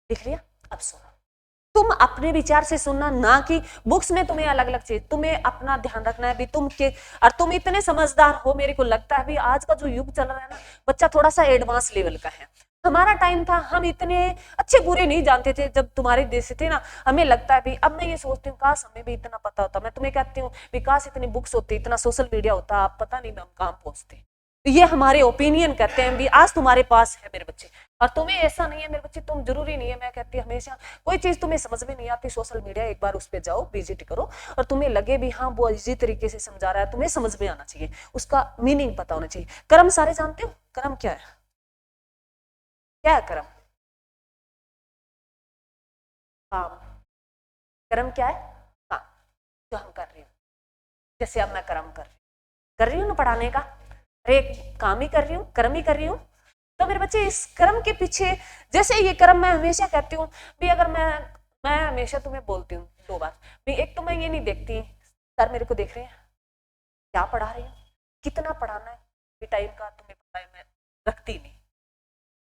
लिख लिया, अब सुनो। तुम अपने विचार से सुनना, ना कि बुक्स में तुम्हें अलग अलग चीज, तुम्हें अपना ध्यान रखना है भी तुम के, और तुम इतने समझदार हो, मेरे को लगता है भी आज का जो युग चल रहा है ना, बच्चा थोड़ा सा एडवांस लेवल का है। हमारा टाइम था, हम इतने अच्छे बुरे नहीं जानते थे जब तुम्हारे देश से थे ना, हमें लगता है भी, अब मैं ये सोचती हूँ काश हमें भी इतना पता होता। मैं तुम्हें कहती हूँ विकास इतनी बुक्स होती, इतना सोशल मीडिया होता, आप पता नहीं हम कहाँ पहुंचते। तो ये हमारे ओपिनियन कहते हैं भी आज तुम्हारे पास है मेरे बच्चे, और तुम्हें ऐसा नहीं है मेरे बच्चे, तुम जरूरी नहीं है, मैं कहती हमेशा कोई चीज तुम्हें समझ में नहीं आती, सोशल मीडिया एक बार उस पर जाओ, विजिट करो, और तुम्हें लगे भी हाँ वो इसी तरीके से समझा रहा है, तुम्हें समझ में आना चाहिए, उसका मीनिंग पता होना चाहिए। कर्म सारे जानते हो, कर्म क्या है? क्या है कर्म? काम। कर्म क्या है? काम, जो हम कर रहे हो। जैसे अब मैं कर्म कर रही हूँ ना पढ़ाने का, अरे काम ही कर रही हूँ, कर्म ही कर रही हूँ। तो मेरे बच्चे इस कर्म के पीछे, जैसे ये कर्म, मैं हमेशा कहती हूँ भी, अगर मैं हमेशा तुम्हें बोलती हूँ दो बात भी, एक तो मैं ये नहीं देखती सर मेरे को देख रहे हैं क्या पढ़ा रही हूँ, कितना पढ़ाना है, टाइम का तुम्हें पता है, मैं रखती नहीं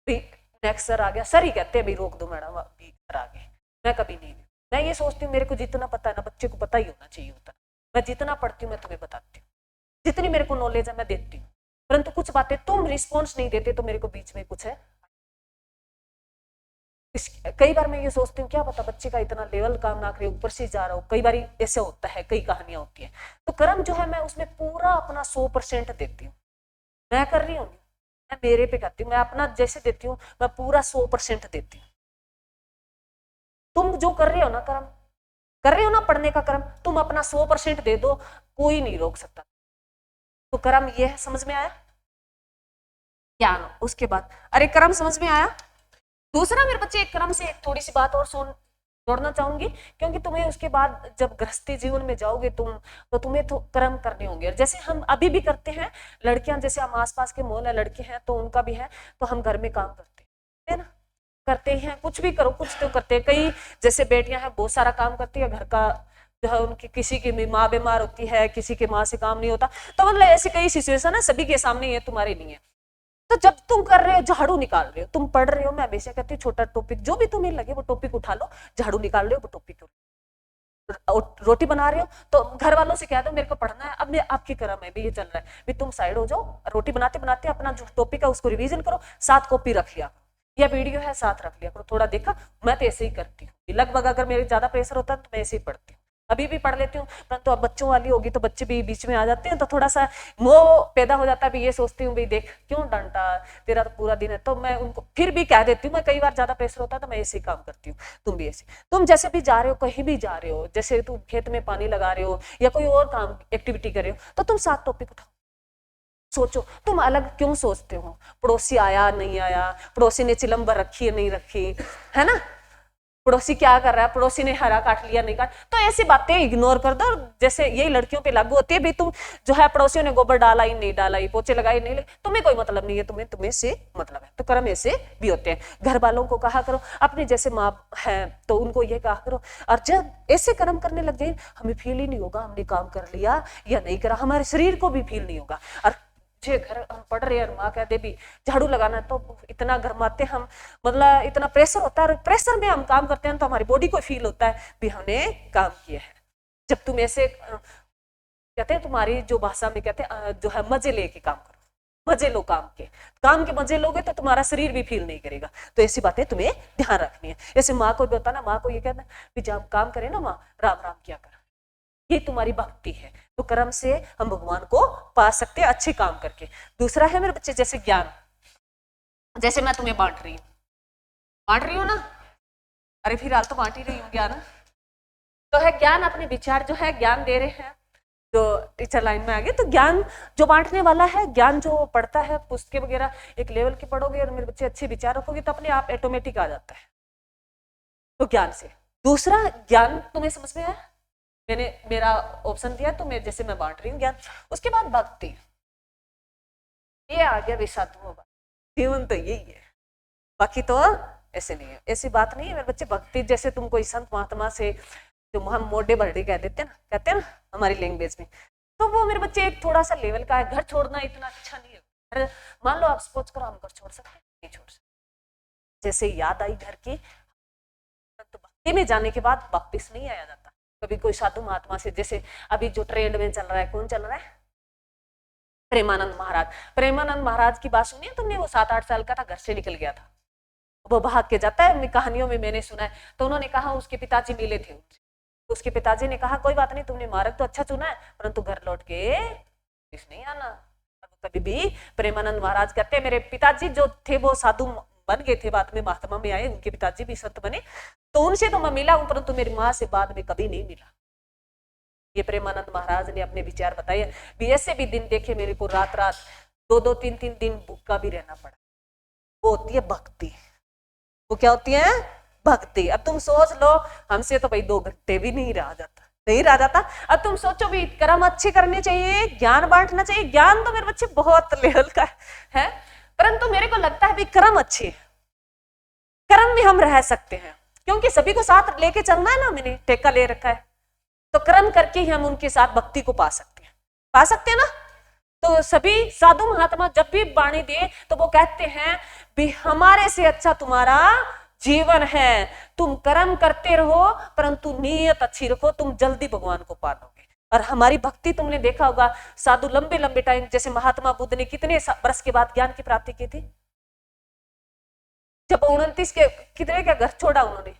भी, नेक्स्ट सर आ गया, सर ही कहते हैं भी रोक दो मैडम, अभी सर आ गए, मैं कभी नहीं, मैं ये सोचती हूँ मेरे को जितना पता है ना, बच्चे को पता ही होना चाहिए उतना, मैं जितना पढ़ती हूँ मैं तुम्हें बताती हूँ, जितनी मेरे को नॉलेज है मैं देती हूँ, परंतु कुछ बातें तुम रिस्पॉन्स नहीं देते तो मेरे को बीच में कुछ है। कई बार मैं ये सोचती हूँ क्या पता बच्चे का इतना लेवल काम ना करे, ऊपर से जा रहा हो, कई बार ऐसे होता है, कई कहानियां होती है। तो कर्म जो है मैं उसमें पूरा अपना 100% देती हूँ, मैं कर रही हूँ, मैं मेरे पे करती हूँ, मैं अपना जैसे देती हूँ मैं पूरा 100% देती हूँ। तुम जो कर रहे हो ना कर्म, कर रहे हो ना पढ़ने का कर्म, तुम अपना 100% दे दो, कोई नहीं रोक सकता। तो कर्म ये है, समझ में आया? ज्ञान, उसके बाद अरे कर्म समझ में आया। दूसरा मेरे बच्चे एक कर्म से एक थोड़ी सी बात और सुन जोड़ना चाहूंगी, क्योंकि तुम्हें उसके बाद जब गृहस्थी जीवन में जाओगे तुम, तो तुम्हें तो कर्म करने होंगे, जैसे हम अभी भी करते हैं, लड़कियां जैसे हम आसपास के मोहल्ले लड़के हैं तो उनका भी है, तो हम घर में काम करते हैं ना, करते हैं, कुछ भी करो कुछ तो करते हैं। कई जैसे बेटियां हैं बहुत सारा काम करती है घर का, जो है उनकी किसी की माँ बीमार होती है, किसी के माँ से काम नहीं होता, तो मतलब ऐसे कई सिचुएशन है, सभी के सामने है, तुम्हारे नहीं है। तो जब तुम कर रहे हो, झाड़ू निकाल रहे हो, तुम पढ़ रहे हो, मैं हमेशा कहती हूँ छोटा टॉपिक जो भी तुम्हें लगे वो टॉपिक उठा लो, झाड़ू निकाल रहे हो वो टॉपिक, रोटी बना रहे हो तो घर वालों से कह दो मेरे को पढ़ना है, अब आपकी कर्म है भी ये चल रहा है भी, तुम साइड हो जाओ, रोटी बनाते बनाते अपना जो टॉपिक है उसको रिवीजन करो, साथ कॉपी रख लिया, या वीडियो है साथ रख लिया करो, थोड़ा देखा, मैं तो ऐसे ही करती हूँ लगभग, अगर मेरे ज्यादा प्रेशर होता है तो मैं ऐसे ही पढ़ती हूँ, अभी भी पढ़ लेती हूँ, परंतु अब बच्चों वाली होगी तो बच्चे भी बीच में आ जाते हैं, तो थोड़ा सा मोह पैदा हो जाता है भी, ये सोचती हूँ भाई देख क्यों डांटा, तेरा तो पूरा दिन है, तो मैं उनको फिर भी कह देती हूँ, मैं कई बार ज्यादा प्रेशर होता है तो मैं ऐसे ही काम करती हूँ, तुम भी ऐसे, तुम जैसे भी जा रहे हो, कहीं भी जा रहे हो, जैसे तुम खेत में पानी लगा रहे हो या कोई और काम एक्टिविटी कर रहे हो, तो तुम साथ टॉपिक उठाओ, सोचो, तुम अलग क्यों सोचते हो, पड़ोसी आया नहीं आया, पड़ोसी ने चिलम भर रखी है नहीं रखी, है ना, पड़ोसी क्या कर रहा है, पड़ोसी ने हरा काट लिया नहीं काट, तो ऐसी बातें इग्नोर कर दो, जैसे यही लड़कियों पे लागू होती है भी, तुम जो है पड़ोसियों ने गोबर डाला ही नहीं डाला ही, पोछे लगाए नहीं लगे, तुम्हें कोई मतलब नहीं है, तुम्हें से मतलब है, तो कर्म ऐसे भी होते हैं। घर वालों को कहा करो, अपने जैसे माँ है तो उनको ये कहा करो, और जब ऐसे कर्म करने लग जाए हमें फील ही नहीं होगा हमने काम कर लिया या नहीं करा, हमारे शरीर को भी फील नहीं होगा, और जे घर हम पढ़ रहे हैं, माँ कहते भी झाड़ू लगाना है, तो इतना घरमाते हम, मतलब इतना प्रेशर होता है, और प्रेशर में हम काम करते हैं तो हमारी बॉडी को फील होता है भी हमने काम किया है। जब तुम ऐसे कहते हैं, तुम्हारी जो भाषा में कहते हैं जो है मजे लेके काम करो, मजे लो, काम के मजे लोगे तो तुम्हारा शरीर भी फील नहीं करेगा, तो ऐसी बातें तुम्हें ध्यान रखनी है। जैसे माँ को भी होता ना, माँ को ये कहना भी जब काम करे ना माँ, राम राम किया कर, ये तुम्हारी भक्ति है, तो कर्म से हम भगवान को पा सकते हैं अच्छे काम करके। दूसरा है मेरे बच्चे जैसे ज्ञान, जैसे मैं तुम्हें बांट रही हूँ ना, अरे फिलहाल तो बांट ही रही हूँ ज्ञान, तो है ज्ञान, अपने विचार जो है ज्ञान दे रहे हैं, जो टीचर लाइन में आ गए, तो ज्ञान जो बांटने वाला है, ज्ञान जो पढ़ता है पुस्तकें वगैरह एक लेवल की पढ़ोगे और मेरे बच्चे अच्छे विचार रखोगे तो अपने आप ऑटोमेटिक आ जाता है, तो ज्ञान से। दूसरा ज्ञान तुम्हें समझ में आया, मैंने मेरा ऑप्शन दिया तो मैं जैसे मैं बांट रही हूँ ज्ञान। उसके बाद भक्ति, ये आ गया विषात्म, जीवन तो यही है, बाकी तो ऐसे नहीं है, ऐसी बात नहीं है मेरे बच्चे। भक्ति जैसे तुम कोई संत महात्मा से, जो हम मोटे बर्डे कह देते हैं ना, कहते हैं ना हमारी लैंग्वेज में, तो वो मेरे बच्चे एक थोड़ा सा लेवल का है। घर छोड़ना इतना अच्छा नहीं है, मान लो आप सपोज करो हम घर छोड़ सकते हैं, नहीं छोड़ सकते, जैसे याद आई घर की तो में जाने के बाद वापिस नहीं आया जाता। कभी कोई साधु महात्मा से, जैसे अभी जो ट्रेंड में चल रहा है, कौन चल रहा है? प्रेमानंद महाराज। प्रेमानंद महाराज की बात सुनी है तुमने? वो 7-8 साल का था, घर से निकल गया था, वो भाग के जाता है, कहानियों में मैंने सुना है। तो उन्होंने कहा, उसके पिताजी मिले थे उनसे, तो उसके पिताजी ने कहा कोई बात नहीं, तुमने मार्ग तो अच्छा चुना है, परंतु घर लौट के वापस नहीं आना। कभी भी प्रेमानंद महाराज कहते हैं, मेरे पिताजी जो थे वो साधु बन गए थे, बाद में महात्मा में आए, उनके पिताजी भी संत बने, तो उनसे तो मैं मिला हूं, परंतु मेरी माँ से बाद में कभी नहीं मिला। ये प्रेमानंद महाराज ने अपने विचार बताए। भी ऐसे भी दिन देखे मेरे को, रात रात 2-2, 3-3 दिन भूखा भी रहना पड़ा। वो होती है भक्ति। वो क्या होती है? भक्ति। अब तुम सोच लो, हमसे तो भाई 2 घंटे भी नहीं रहा जाता। अब तुम सोचो भी, कर्म अच्छे करने चाहिए, ज्ञान बांटना चाहिए। ज्ञान तो मेरे बच्चे बहुत लेवल का है, परंतु मेरे को लगता है भी कर्म अच्छे, कर्म में हम रह सकते हैं, क्योंकि सभी को साथ लेके चलना है ना, मैंने टेका ले रखा है, तो कर्म करके ही हम उनके साथ भक्ति को पा सकते हैं ना। तो सभी साधु महात्मा जब भी वाणी दे तो वो कहते हैं भी हमारे से अच्छा तुम्हारा जीवन है, तुम कर्म करते रहो, परंतु नीयत अच्छी रखो, तुम जल्दी भगवान को पा लोगे। और हमारी भक्ति, तुमने देखा होगा साधु लंबे लंबे टाइम, जैसे महात्मा बुद्ध ने कितने वर्ष के बाद ज्ञान की प्राप्ति की थी? जब 29 के कितने का घर छोड़ा उन्होंने,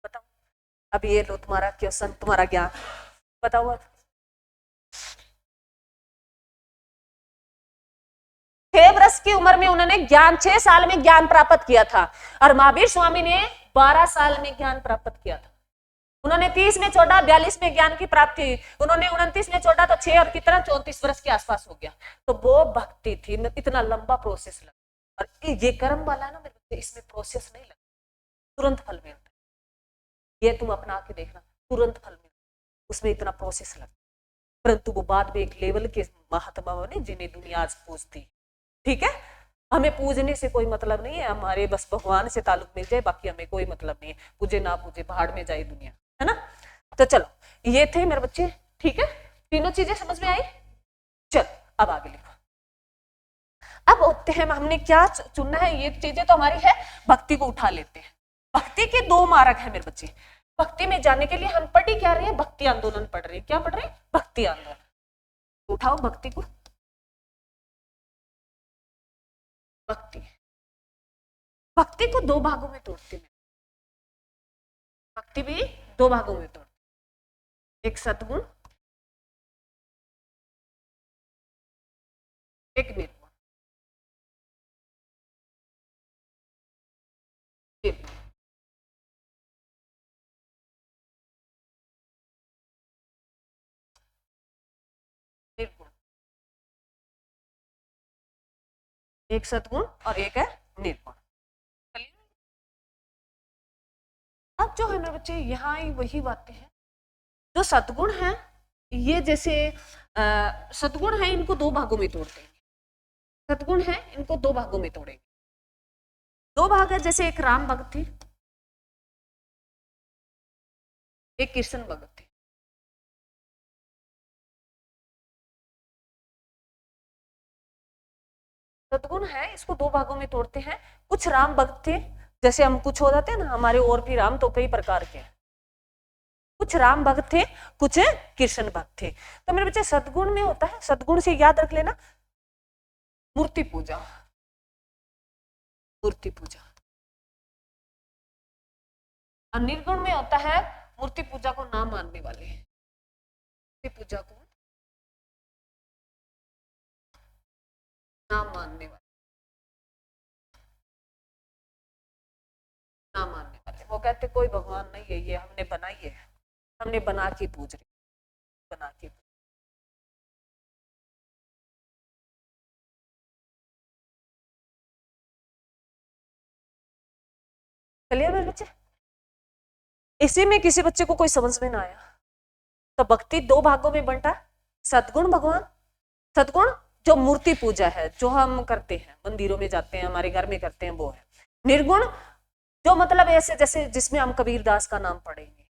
बताओ। अब ये लो तुम्हारा क्वेश्चन, तुम्हारा ज्ञान बताओ। 6 वर्ष की उम्र में उन्होंने ज्ञान, 6 साल में ज्ञान प्राप्त किया था, और महावीर स्वामी ने 12 साल में ज्ञान प्राप्त किया था। उन्होंने 30 में छोड़ा, 42 में ज्ञान की प्राप्ति हुई। उन्होंने 29 में छोड़ा तो 6 और कितना 34 वर्ष के आसपास हो गया। तो वो भक्ति थी, इतना लंबा प्रोसेस लगा। और ये कर्म वाला है ना मेरे बच्चे, इसमें प्रोसेस नहीं लगता, तुरंत फल मिलता है। ये तुम अपना के देखना, तुरंत फल मिलता है, उसमें इतना प्रोसेस लगता। परंतु वो बाद में एक लेवल के महात्मा बने जिन्हें दुनिया आज पूजती। ठीक है, हमें पूजने से कोई मतलब नहीं है, हमारे बस भगवान से ताल्लुक मिल जाए, बाकी हमें कोई मतलब नहीं है, पूजे ना पूजे भाड़ में जाए दुनिया, है ना। तो चलो, ये थे मेरे बच्चे, ठीक है, तीनों चीजें समझ में आई। चल अब आगे लिखो। अब होते हैं, हमने क्या चुनना है, ये चीजें तो हमारी है, भक्ति को उठा लेते हैं। भक्ति के 2 मार्ग है मेरे बच्चे। भक्ति में जाने के लिए हम पढ़ी क्या रहे हैं? भक्ति आंदोलन पढ़ रहे हैं। क्या पढ़ रहे हैं? भक्ति आंदोलन। उठाओ भक्ति को। भक्ति को 2 भागों में तोड़ते हैं। भक्ति भी 2 भागों में तोड़ते, एक सद्गुण, एक निर्गुण। निर्गुण, एक सद्गुण और एक है निर्गुण। अब जो है मेरे बच्चे, यहाँ ही वही बातें हैं। जो सद्गुण है, ये जैसे सद्गुण है, इनको 2 भागों में तोड़ते हैं। सद्गुण है, इनको 2 भागों में तोड़ेंगे। 2 भाग है, जैसे एक राम भक्त थे, एक कृष्ण भक्त थे। सद्गुण है, इसको 2 भागों में तोड़ते हैं। कुछ राम भक्त थे, जैसे हम कुछ हो जाते हैं ना, हमारे और भी राम तो कई प्रकार के हैं। कुछ राम भक्त थे, कुछ कृष्ण भक्त थे। तो मेरे बच्चे, सद्गुण में होता है, सद्गुण से याद रख लेना, मूर्ति पूजा, मूर्ति पूजा। और निर्गुण में होता है मूर्ति पूजा को ना मानने वाले, मूर्ति पूजा को ना मानने वाले, ना मानने वाले। वो कहते कोई भगवान नहीं है, ये हमने बनाई है, हमने बना के पूज रहे, बना के। चलिए मेरे बच्चे, इसी में किसी बच्चे को कोई समझ में ना आया तो भक्ति 2 भागों में बंटा। सद्गुण भगवान, सद्गुण जो मूर्ति पूजा है, जो हम करते हैं, मंदिरों में जाते हैं, हमारे घर में करते हैं, वो है। निर्गुण जो मतलब ऐसे जैसे जिसमें हम कबीरदास का नाम पढ़ेंगे,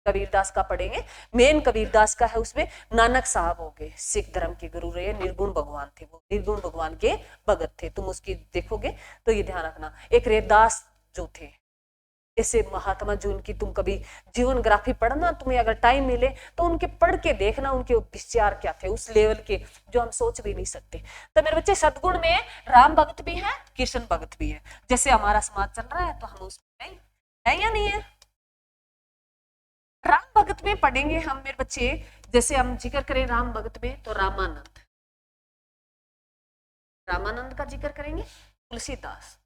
कबीरदास का पढ़ेंगे, मेन कबीरदास का है, उसमें नानक साहब हो गए, सिख धर्म के गुरु रहे, निर्गुण भगवान थे, वो निर्गुण भगवान के भगत थे। तुम उसकी देखोगे तो ये ध्यान रखना। एक रे दास जो थे, ऐसे महात्मा जो उनकी तुम कभी जीवनग्राफी पढ़ना, तुम्हें अगर टाइम मिले तो उनके पढ़ के देखना, उनके विचार क्या थे उस लेवल के जो हम सोच भी नहीं सकते। तो मेरे बच्चे सद्गुण में राम भक्त भी है, कृष्ण भक्त भी है। जैसे हमारा समाज चल रहा है तो हम उसमें है या नहीं है। राम भक्त में पढ़ेंगे हम मेरे बच्चे, जैसे हम जिक्र करें राम भक्त में तो रामानंद, रामानंद का जिक्र करेंगे, तुलसीदास,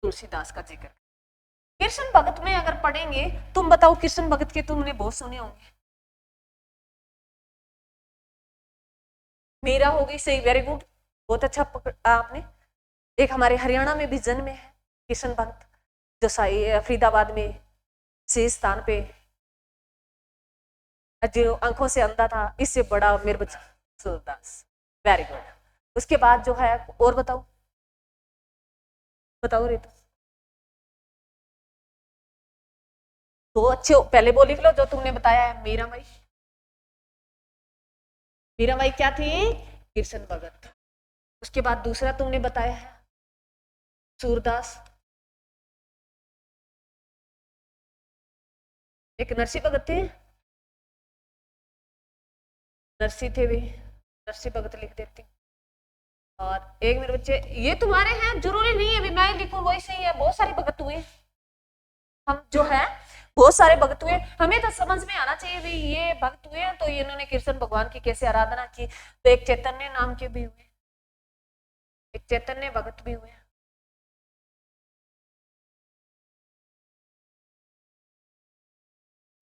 तुलसीदास का जिक्र। कृष्ण भगत में अगर पढ़ेंगे, तुम बताओ कृष्ण भगत के तुमने बहुत सुने होंगे। मीरा होगी, सही, वेरी गुड, बहुत अच्छा पकड़ा आपने। एक हमारे हरियाणा में भी जन्म है कृष्ण भक्त, जो साई फरीदाबाद में से स्थान पे, जो आंखों से अंधा था, इससे बड़ा मेरे बच्चे सूरदास, वेरी गुड। उसके बाद जो है और बताओ, बताओ रे, तो अच्छे पहले बोल लिख लो जो तुमने बताया है। मीराबाई, मीराबाई क्या थी, कृष्ण भगत। उसके बाद दूसरा तुमने बताया है सूरदास, एक नरसी भगत थे, नरसी थे भी, नरसी भगत लिख देती। और एक मेरे बच्चे, ये तुम्हारे हैं, जरूरी नहीं है भी मैं लिखूं वही सही है, बहुत सारे भगत हुए हम जो है, बहुत सारे भक्त हुए, हमें तो समझ में आना चाहिए भी ये भक्त हुए तो इन्होंने कृष्ण भगवान की कैसे आराधना की। तो एक चैतन्य नाम के भी हुए, एक चैतन्य भगत भी हुए।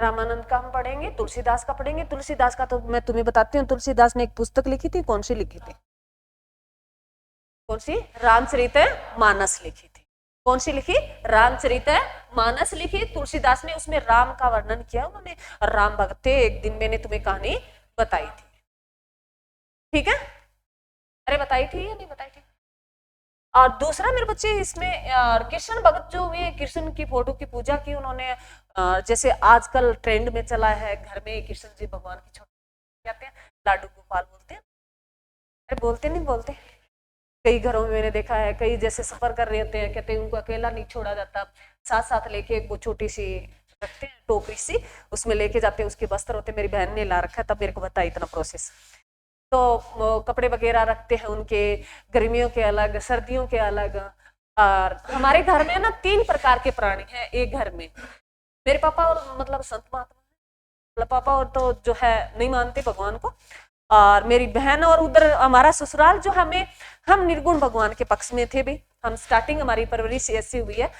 रामानंद का हम पढ़ेंगे, तुलसीदास का पढ़ेंगे। तुलसीदास का तो मैं तुम्हें बताती हूँ, तुलसीदास ने एक पुस्तक लिखी थी, कौन सी लिखी थी, कौन सी, रामचरित मानस लिखी थी। कौन सी लिखी, रामचरित मानस लिखी तुलसीदास ने, उसमें राम का वर्णन किया उन्होंने। राम भक्त थे, एक दिन मैंने तुम्हें कहानी बताई थी, ठीक है, अरे बताई थी या नहीं बताई थी। और दूसरा मेरे बच्चे इसमें कृष्ण भगत जो हुए, कृष्ण की फोटो की पूजा की उन्होंने। जैसे आजकल ट्रेंड में चला है, घर में कृष्ण जी भगवान की छोटी कहते हैं, लाडू गोपाल बोलते हैं, अरे बोलते नहीं बोलते, कई घरों में मैंने देखा है, कई जैसे सफर कर रहे होते हैं, कहते हैं उनको अकेला नहीं छोड़ा जाता, साथ साथ लेके वो छोटी सी रखते हैं टोकरी सी, उसमें लेके जाते हैं, उसके वस्त्र होते हैं, मेरी बहन ने ला रखा है तब मेरे को बताया इतना प्रोसेस। तो कपड़े वगैरह रखते हैं उनके, गर्मियों के अलग, सर्दियों के अलग। और हमारे घर में ना 3 प्रकार के प्राणी हैं एक घर में, मेरे पापा और मतलब संत महात्मा, मतलब पापा और तो जो है नहीं मानते भगवान को, और मेरी बहन, और उधर हमारा ससुराल जो हम निर्गुण भगवान के पक्ष में थे भी, हम स्टार्टिंग हमारी परवरिश ऐसी हुई है,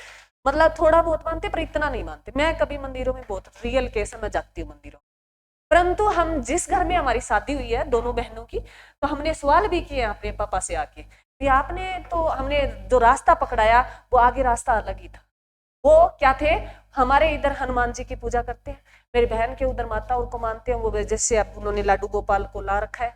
मतलब थोड़ा बहुत मानते पर इतना नहीं मानते। मैं कभी मंदिरों में, बहुत रियल केस मैं जाती हूँ मंदिरों, परंतु हम जिस घर में हमारी शादी हुई है दोनों बहनों की, तो हमने सवाल भी किए अपने पापा से आके कि आपने तो, हमने जो रास्ता पकड़ाया वो आगे रास्ता अलग ही था। वो क्या थे, हमारे इधर हनुमान जी की पूजा करते हैं, मेरी बहन के उधर माता उनको मानते हैं, वो जैसे अब उन्होंने लाडू गोपाल को ला रखा है,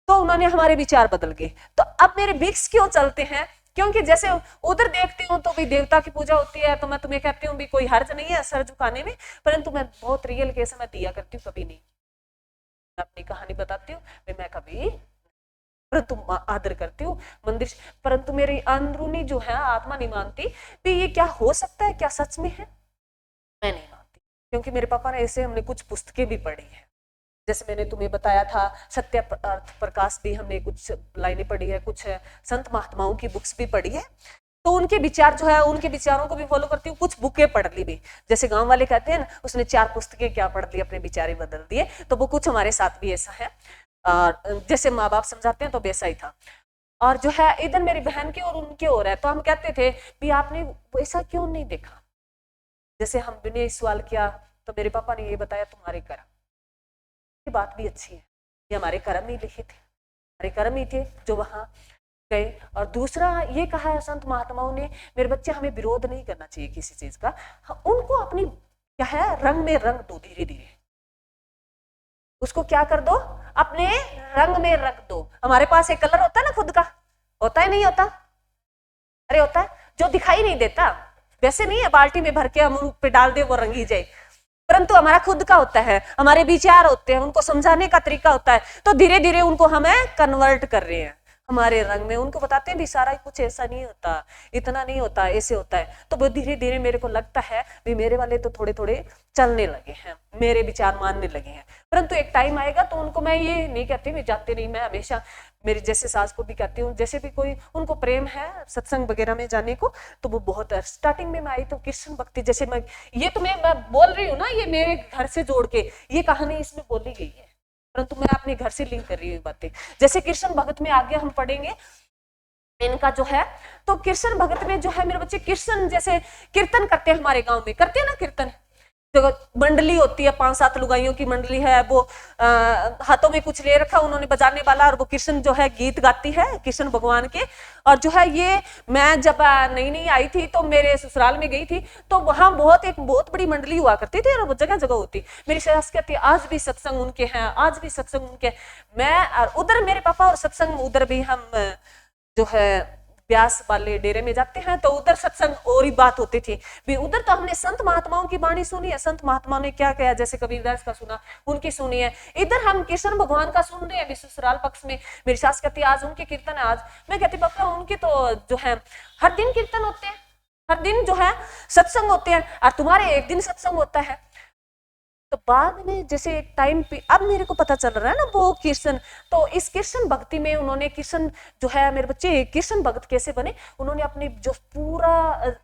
तो उन्होंने हमारे विचार बदल गए। तो अब मेरे मिक्स क्यों चलते हैं, क्योंकि जैसे उधर देखती हूँ तो भी देवता की पूजा होती है, तो मैं तुम्हें कहती हूँ भी कोई हर्ज नहीं है सर झुकाने में, परंतु मैं बहुत रियल केस में दिया करती हूँ, कभी नहीं, अपनी कहानी बताती हूँ, मैं कभी, परंतु आदर करती हूँ मंदिर, परंतु मेरी अंदरूनी जो है आत्मा नहीं मानती भी ये क्या हो सकता है, क्या सच में है, मैं नहीं मानती, क्योंकि मेरे पापा ने ऐसे, हमने कुछ पुस्तकें भी पढ़ी है, जैसे मैंने तुम्हें बताया था सत्य अर्थ प्रकाश भी हमने कुछ लाइनें पढ़ी है, कुछ संत महात्माओं की बुक्स भी पढ़ी है, तो उनके विचार जो है, उनके विचारों को भी फॉलो करती हूँ। कुछ बुकें पढ़ ली भी, जैसे गांव वाले कहते हैं ना, उसने 4 पुस्तकें क्या पढ़ ली, अपने विचार बदल दिए, तो वो कुछ हमारे साथ भी ऐसा है, जैसे माँ बाप समझाते हैं तो वैसा ही था। और जो है इधर मेरी बहन की और उनके और है, तो हम कहते थे भी आपने वैसा क्यों नहीं देखा, जैसे हमने सवाल किया तो मेरे पापा ने ये बताया तुम्हारे कर्म, ये बात भी अच्छी है, ये हमारे कर्म ही लिखे थे, हमारे कर्म ही थे जो वहां गए। और दूसरा ये कहा है संत महात्माओं ने, मेरे बच्चे हमें विरोध नहीं करना चाहिए किसी चीज का, उनको अपनी क्या है रंग में रंग दो, धीरे धीरे उसको क्या कर दो, अपने रंग में रख दो। हमारे पास एक कलर होता है ना खुद का, होता है नहीं होता, अरे होता है, जो दिखाई नहीं देता, वैसे नहीं है बाल्टी में भर के हम उन पे डाल दे वो रंगी जाए, परंतु हमारा खुद का होता है, हमारे विचार होते हैं, उनको समझाने का तरीका होता है, तो धीरे धीरे उनको हमें कन्वर्ट कर रहे हैं, हमारे रंग में, उनको बताते हैं भी सारा कुछ ऐसा नहीं होता, इतना नहीं होता, ऐसे होता है। तो वो धीरे धीरे मेरे को लगता है भी मेरे वाले तो थोड़े थोड़े चलने लगे हैं, मेरे विचार मानने लगे हैं। परंतु एक टाइम आएगा तो उनको मैं ये नहीं कहती भी जाते नहीं, मैं हमेशा मेरी जैसे सास को भी कहती हूँ, जैसे भी कोई उनको प्रेम है सत्संग वगैरह में जाने को तो वो बहुत स्टार्टिंग में मैं आई तो कृष्ण भक्ति, जैसे मैं ये तो मैं बोल रही हूँ ना, ये मेरे घर से जोड़ के ये कहानी इसमें बोली गई है, परंतु मैं अपने घर से लिंक कर रही हूँ बातें। जैसे कृष्ण भगत में आगे हम पढ़ेंगे इनका जो है, तो कृष्ण भगत में जो है मेरे बच्चे कृष्ण जैसे कीर्तन करते हैं, हमारे गांव में करते हैं ना कीर्तन, तो मंडली होती है 5-7 लुगाइयों की मंडली है, वो हाथों में कुछ ले रखा उन्होंने बजाने वाला, और वो कृष्ण जो है गीत गाती है कृष्ण भगवान के। और जो है ये मैं जब नई नई आई थी तो मेरे ससुराल में गई थी तो वहां एक बहुत बड़ी मंडली हुआ करती थी और वो जगह जगह होती। मेरी सास कहती है आज भी सत्संग उनके हैं, आज भी सत्संग उनके। मैं उधर मेरे पापा और सत्संग उधर भी हम जो है व्यास वाले डेरे में जाते हैं तो उधर सत्संग और ही बात होती थी भी। उधर तो हमने संत महात्माओं की वाणी सुनी है, संत महात्माओं ने क्या कहा, जैसे कबीरदास का सुना, उनकी सुनी है। इधर हम कृष्ण भगवान का सुन रहे हैं ससुराल पक्ष में। मेरी सास कहती है आज उनके कीर्तन है, आज मैं कहती पापा उनके तो जो है हर दिन कीर्तन होते हैं, हर दिन जो है सत्संग होते हैं, और तुम्हारे एक दिन सत्संग होता है। तो बाद में जैसे एक टाइम पे अब मेरे को पता चल रहा है ना वो कृष्ण, तो इस कृष्ण भक्ति में उन्होंने कृष्ण जो है मेरे बच्चे कृष्ण भक्त कैसे बने, उन्होंने अपने जो पूरा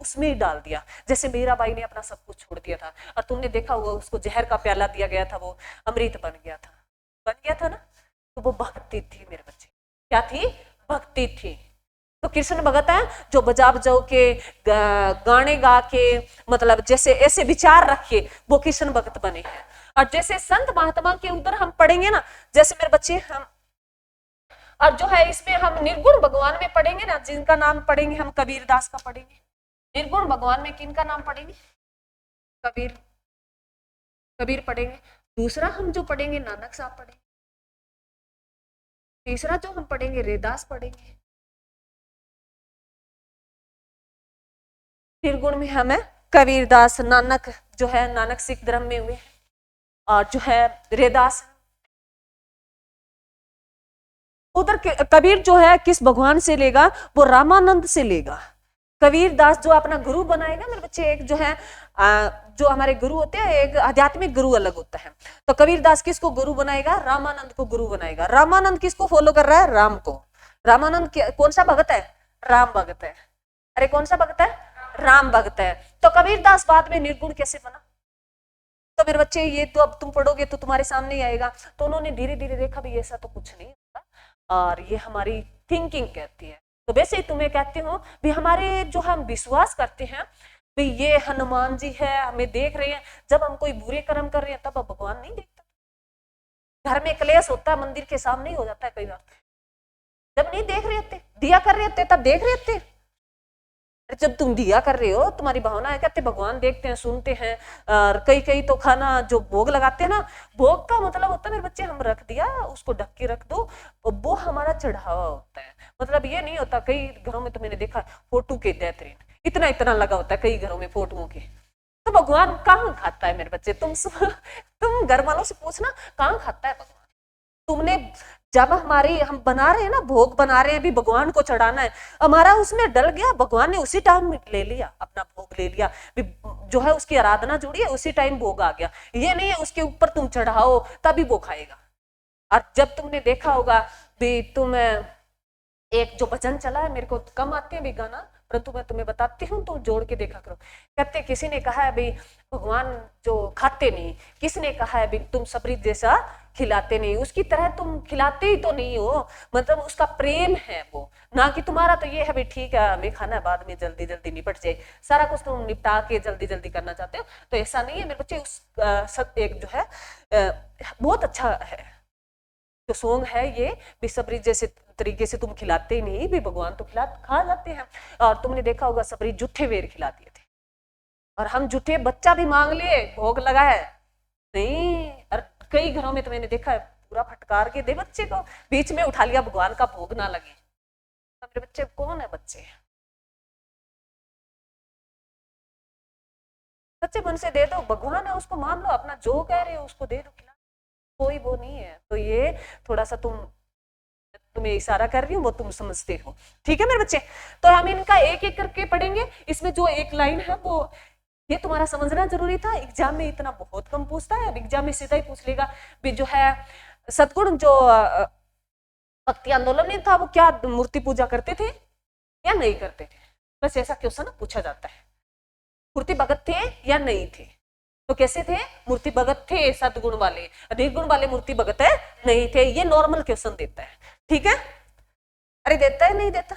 उसमें ही डाल दिया। जैसे मीराबाई ने अपना सब कुछ छोड़ दिया था और तुमने देखा हुआ उसको जहर का प्याला दिया गया था, वो अमृत बन गया था ना। तो वो भक्ति थी मेरे बच्चे, क्या थी, भक्ति थी। तो कृष्ण भगत है जो बजा बजाओ के गाने गा के मतलब जैसे ऐसे विचार रखे वो कृष्ण भगत बने हैं। और जैसे संत महात्मा के उधर हम पढ़ेंगे ना, जैसे मेरे बच्चे हम, और जो है इसमें हम निर्गुण भगवान में पढ़ेंगे ना, जिनका नाम पढ़ेंगे हम कबीरदास का पढ़ेंगे। निर्गुण भगवान में किनका नाम पढ़ेंगे, कबीर पढ़ेंगे। दूसरा हम जो पढ़ेंगे नानक साहब पढ़ेंगे। तीसरा जो हम पढ़ेंगे रैदास पढ़ेंगे। निर्गुण में हमें कबीरदास, नानक जो है नानक सिख धर्म में हुए, और जो है रैदास। उधर कबीर जो है किस भगवान से लेगा, वो रामानंद से लेगा। कबीरदास जो अपना गुरु बनाएगा मेरे बच्चे, एक जो है जो हमारे गुरु होते हैं एक आध्यात्मिक गुरु अलग होता है, तो कबीरदास किसको गुरु बनाएगा, रामानंद को गुरु बनाएगा। रामानंद किसको फॉलो कर रहा है, राम को। रामानंद कौन सा भगत है, राम भगत है। अरे कौन सा भगत है, राम भगत है। तो कबीरदास बाद में निर्गुण कैसे बना, तो मेरे बच्चे ये तो अब तुम पढ़ोगे तो तुम्हारे सामने ही आएगा। तो उन्होंने धीरे धीरे देखा भी ऐसा तो कुछ नहीं होता, और ये हमारी थिंकिंग कहती है। तो वैसे ही तुम्हें कहती हूँ भी हमारे जो हम विश्वास करते हैं भी ये हनुमान जी है, हमें देख रहे हैं, जब हम कोई बुरे कर्म कर रहे हैं तब भगवान नहीं देखता। घर में क्लेश होता है, मंदिर के सामने ही हो जाता है कई बार, जब नहीं देख रहे होते, दिया कर रहे होते तब देख रहे होते। जब तुम दिया कर रहे हो तुम्हारी भावना है, कहते भगवान देखते हैं, सुनते हैं। और कई तो खाना जो भोग लगाते हैं ना, भोग का मतलब होता है मेरे बच्चे हम रख दिया, उसको ढक के रख दो, वो हमारा चढ़ावा होता है। मतलब ये नहीं होता, कई घरों में तो मैंने देखा फोटो के देते इतना इतना लगा होता है कई घरों में फोटोओं के। तो भगवान कहाँ खाता है मेरे बच्चे, तुम घर वालों से पूछना कहाँ खाता है भगवान। तुमने जब हमारी हम बना रहे हैं ना, भोग बना रहे हैं भी भगवान को चढ़ाना है, हमारा उसमें डल गया, भगवान ने उसी टाइम ले लिया, अपना भोग ले लिया, जो है उसकी आराधना जुड़ी है, उसी टाइम भोग आ गया। ये नहीं है उसके ऊपर तुम चढ़ाओ तभी वो खाएगा। और जब तुमने देखा होगा भी तुम एक जो भजन चला है, मेरे को कम आते हैं भी गाना, परंतु मैं तुम्हें बताती हूँ तो जोड़ के देखा करो। कहते किसी ने कहा है भाई भगवान जो खाते नहीं, किसने कहा है भाई तुम सबरी जैसा खिलाते नहीं, उसकी तरह तुम खिलाते ही तो नहीं हो, मतलब उसका प्रेम है वो ना, कि तुम्हारा तो ये है भाई ठीक है हमें खाना है बाद में जल्दी जल्दी निपट जाए, सारा कुछ तुम निपटा के जल्दी जल्दी करना चाहते हो। तो ऐसा नहीं है मेरे बच्चे, उस एक जो है बहुत अच्छा है जो सॉन्ग है ये, बेसब्री जैसे तरीके से तुम खिलाते ही नहीं भी, भगवान तो खा जाते हैं। और तुमने देखा होगा सबरी जूठे वेर खिला दिए थे, और हम जूठे बच्चा भी मांग लिए, भोग लगा है नहीं। और कई घरों में तो मैंने देखा है पूरा फटकार के दे बच्चे को, बीच में उठा लिया भगवान का भोग ना लगे। तो मेरे बच्चे कौन है बच्चे, सच्चे मन से दे दो, भगवान है उसको मान लो, अपना जो कह रहे हो उसको दे दो, खिला, कोई वो नहीं है। तो ये थोड़ा सा तुम तुम्हें इशारा कर रही हूँ वो तुम समझते हो, ठीक है मेरे बच्चे। तो हम इनका एक एक करके पढ़ेंगे। इसमें जो एक लाइन है वो ये तुम्हारा समझना जरूरी था, एग्जाम में इतना बहुत कम पूछता है। अब एग्जाम में सीधा ही पूछ लेगा भी जो है सतगुण जो भक्ति आंदोलन में था वो क्या मूर्ति पूजा करते थे या नहीं करते थे, बस ऐसा क्वेश्चन पूछा जाता है। मूर्ति भगत थे या नहीं थे, तो कैसे थे, मूर्ति भगत थे सदगुण वाले, निर्गुण वाले मूर्ति भगत है नहीं थे, ये नॉर्मल क्वेश्चन देता है, ठीक है। अरे देता है नहीं देता।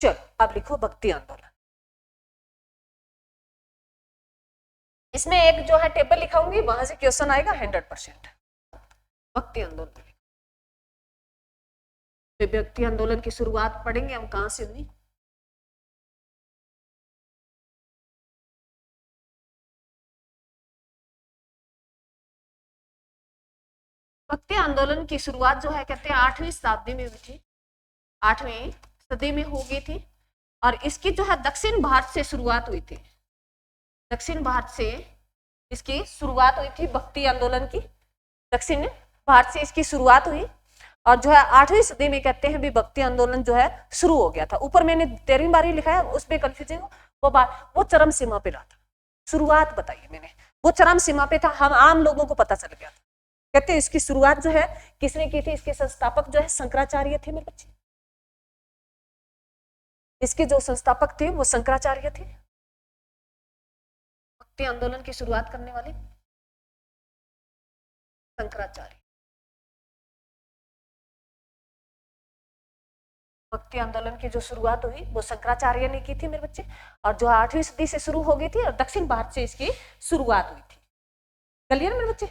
चलो अब लिखो भक्ति आंदोलन। इसमें एक जो है टेबल लिखाऊंगी, वहां से क्वेश्चन आएगा 100%। भक्ति आंदोलन, भक्ति आंदोलन की शुरुआत पढ़ेंगे हम कहां से हुई। भक्ति आंदोलन की शुरुआत जो है कहते हैं 8वीं शताब्दी में हुई थी, 8वीं सदी में हो गई थी। और इसकी जो है दक्षिण भारत से शुरुआत हुई थी, दक्षिण भारत से इसकी शुरुआत हुई थी भक्ति आंदोलन की, दक्षिण भारत से इसकी शुरुआत हुई। और जो है 8वीं सदी में कहते हैं भी भक्ति आंदोलन जो है शुरू हो गया था। ऊपर मैंने 13वीं बारी लिखा है, उसमें कंफ्यूजन वो चरम सीमा पे रहा था। शुरुआत बताइए मैंने, वो चरम सीमा पे था, हम आम लोगों को पता चल गया था। कहते हैं इसकी शुरुआत जो है किसने की थी, इसके संस्थापक जो है शंकराचार्य थे मेरे बच्चे। इसके जो संस्थापक थे वो शंकराचार्य थे, भक्ति आंदोलन की शुरुआत करने वाले शंकराचार्य। भक्ति आंदोलन की जो शुरुआत हुई वो शंकराचार्य ने की थी मेरे बच्चे, और जो 8वीं सदी से शुरू हो गई थी और दक्षिण भारत से इसकी शुरुआत हुई थी। क्लियर मेरे बच्चे।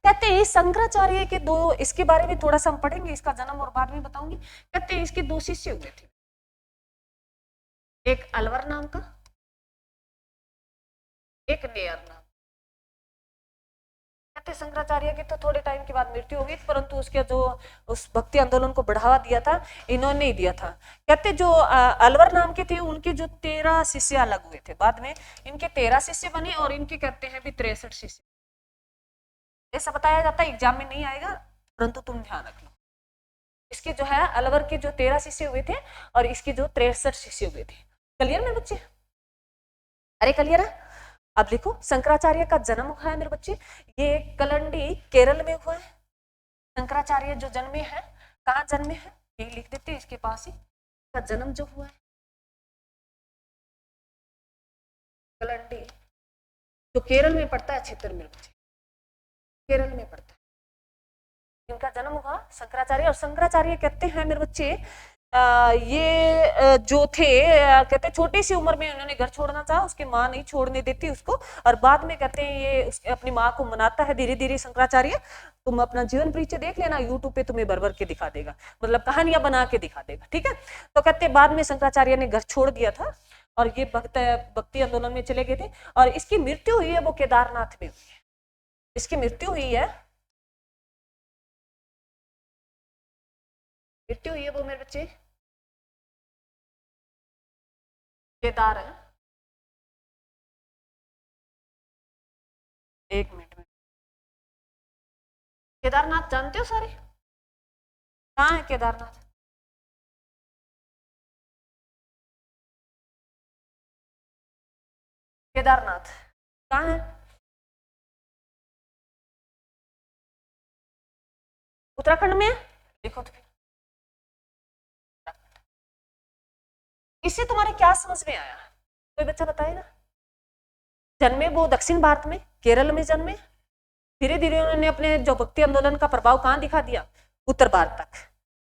कहते हैं शंकराचार्य के दो, इसके बारे में थोड़ा सा हम पढ़ेंगे, इसका जन्म और बाद में बताऊंगी। कहते हैं इसके दो शिष्य हुए थे, एक अलवर नाम का, एक नेयर नाम। कहते शंकराचार्य की तो थोड़े टाइम के बाद मृत्यु हो गई, परंतु उसके जो उस भक्ति आंदोलन को बढ़ावा दिया था इन्होंने ही दिया था। कहते जो अलवर नाम के थे उनके जो 13 शिष्य अलग हुए थे, बाद में इनके 13 शिष्य बने और इनके कहते हैं भी 63 शिष्य। ऐसा बताया जाता है, एग्जाम में नहीं आएगा परंतु तुम ध्यान रख लो। इसके जो है अलवर के जो 13 शिष्य हुए थे और इसके जो 63 शिष्य हुए थे। क्लियर मेरे बच्चे, अरे क्लियर है। अब लिखो शंकराचार्य का जन्म हुआ है मेरे बच्चे, ये कलंडी केरल में हुआ है। शंकराचार्य जो जन्मे है, कहाँ जन्मे है ये लिख देते हैं इसके पास ही, का जन्म जो हुआ है कलंडी, जो केरल में पड़ता है क्षेत्र मेरे बच्चे, केरल में पड़ता है। इनका जन्म हुआ शंकराचार्य, और शंकराचार्य कहते हैं मेरे बच्चे ये जो थे कहते छोटी सी उम्र में उन्होंने घर छोड़ना चाहा, उसकी माँ नहीं छोड़ने देती उसको, और बाद में कहते हैं ये अपनी माँ को मनाता है धीरे धीरे शंकराचार्य। तुम अपना जीवन परिचय देख लेना, यूट्यूब पे तुम्हें भर भर के दिखा देगा, मतलब कहानियां बना के दिखा देगा, ठीक है। तो कहते बाद में शंकराचार्य ने घर छोड़ दिया था और ये भक्ति आंदोलन में चले गए थे, और इसकी मृत्यु हुई है वो केदारनाथ में हुई है। इसकी मृत्यु हुई है, मृत्यु हुई है वो मेरे बच्चे केदार है। एक मिनट में, केदारनाथ जानते हो सारे, कहाँ है केदारनाथ? केदारनाथ कहाँ है? उत्तराखंड में है। देखो तो इससे तुम्हारे क्या समझ में आया, कोई बच्चा बताएगा? जन्मे वो दक्षिण भारत में, केरल में जन्मे, धीरे धीरे उन्होंने अपने जो भक्ति आंदोलन का प्रभाव कहाँ दिखा दिया, उत्तर भारत तक।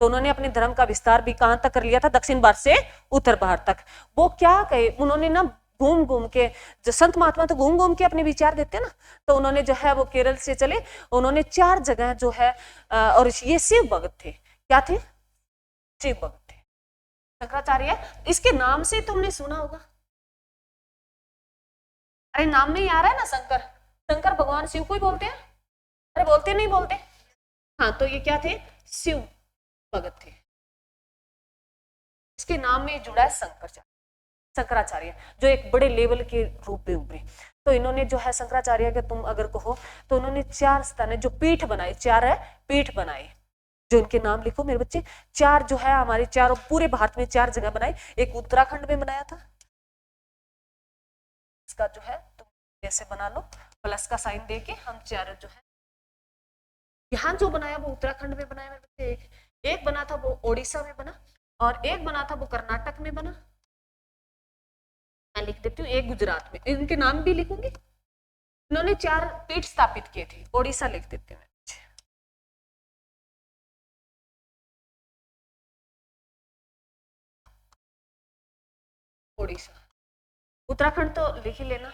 तो उन्होंने अपने धर्म का विस्तार भी कहां तक कर लिया था, दक्षिण भारत से उत्तर भारत तक। वो क्या कहे, उन्होंने ना घूम घूम के, जो संत महात्मा तो घूम घूम के अपने विचार देते ना, तो उन्होंने जो है वो केरल से चले, उन्होंने 4 जगह जो है और ये शिव भगत थे, क्या थे, शिव भगत थे शंकराचार्य। इसके नाम से तुमने सुना होगा, अरे नाम में ही आ रहा है ना शंकर, शंकर भगवान शिव को ही बोलते हैं, अरे बोलते नहीं बोलते, हाँ तो ये क्या थे, शिव भगत थे। इसके नाम में जुड़ा है शंकराचार्य, जो एक बड़े लेवल के रूप में उभरे। तो इन्होंने जो है शंकराचार्य के तुम अगर कहो तो उन्होंने 4 स्थान जो पीठ बनाए, 4 है पीठ बनाए, जो इनके नाम लिखो मेरे बच्चे। चार जो है हमारे चारों पूरे भारत में 4 जगह बनाए, एक उत्तराखंड में बनाया था, इसका जो है तुम जैसे बना लो, प्लस का साइन देके हम चार जो है, यहाँ जो बनाया वो उत्तराखंड में बनाया मेरे बच्चे, एक बना था वो ओडिशा में बना, और एक बना था वो कर्नाटक में बना। मैं लिख देती हूँ एक गुजरात में, इनके नाम भी लिखूंगी। इन्होंने 4 पीठ स्थापित किए थे, ओडिशा लिख देती हूँ मैं। ओडिशा, उत्तराखंड तो लिख ही लेना।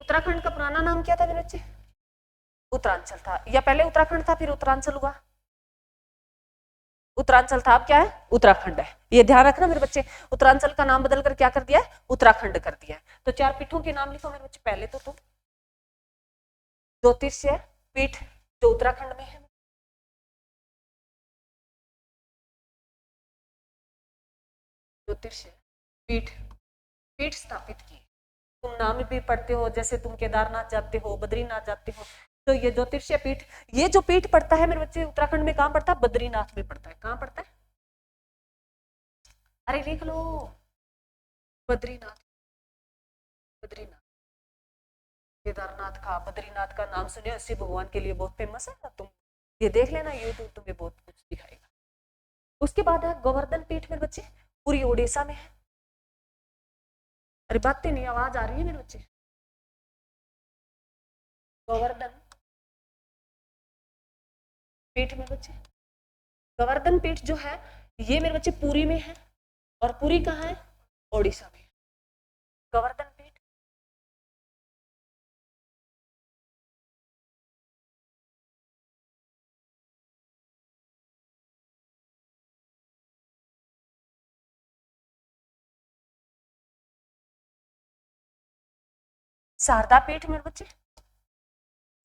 उत्तराखंड का पुराना नाम क्या था मेरे बच्चे? उत्तरांचल था, या पहले उत्तराखंड था फिर उत्तरांचल हुआ? उत्तरांचल था, अब क्या है? उत्तराखंड है। ये ध्यान रखना मेरे बच्चे, उत्तरांचल का नाम बदलकर क्या कर दिया है? उत्तराखंड कर दिया है। तो 4 पीठों के नाम लिखो मेरे बच्चे। पहले तो तुम ज्योतिषीय पीठ जो उत्तराखंड में है, ज्योतिषीय पीठ, पीठ स्थापित की। तुम नाम भी पढ़ते हो, जैसे तुम केदारनाथ जाते हो, बद्रीनाथ जाते हो, तो ये ज्योतिषीय पीठ, ये जो पीठ पड़ता है मेरे बच्चे उत्तराखंड में, कहाँ पड़ता है? बद्रीनाथ में पड़ता है। कहाँ पड़ता है? अरे लिख लो, बद्रीनाथ। बद्रीनाथ, केदारनाथ का, बद्रीनाथ का नाम सुने, शिव भगवान के लिए बहुत फेमस है। तुम ये देख लेना, यूट्यूब तुम्हें बहुत कुछ दिखाएगा। उसके बाद है गोवर्धन पीठ मेरे बच्चे, पूरी ओडिशा में है। अरे बातें नहीं, आवाज आ रही है मेरे बच्चे? गोवर्धन पीठ मेरे बच्चे, गोवर्धन पीठ जो है ये मेरे बच्चे पुरी में है, और पुरी कहाँ है? ओडिशा में। गोवर्धन पीठ, शारदा पीठ मेरे बच्चे,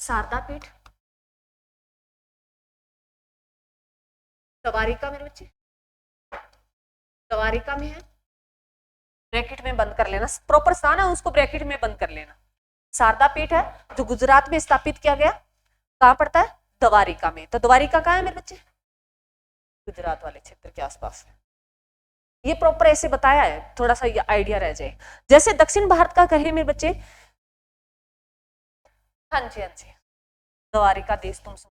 शारदा पीठ, सवारिका मेरे बच्चे, सवारिका में है। ब्रैकेट में बंद कर लेना, प्रॉपर स्थान है उसको ब्रैकेट में बंद कर लेना। शारदा पीठ है जो गुजरात में स्थापित किया गया, कहाँ पड़ता है? द्वारिका में। तो द्वारिका कहाँ है मेरे बच्चे? गुजरात वाले क्षेत्र के आसपास है। ये प्रॉपर ऐसे बताया है, थोड़ा सा ये आइडिया रह जाए। जैसे दक्षिण भारत का कहे मेरे बच्चे, हाँ जी हाँ जी, द्वारिका देश तुम सुन।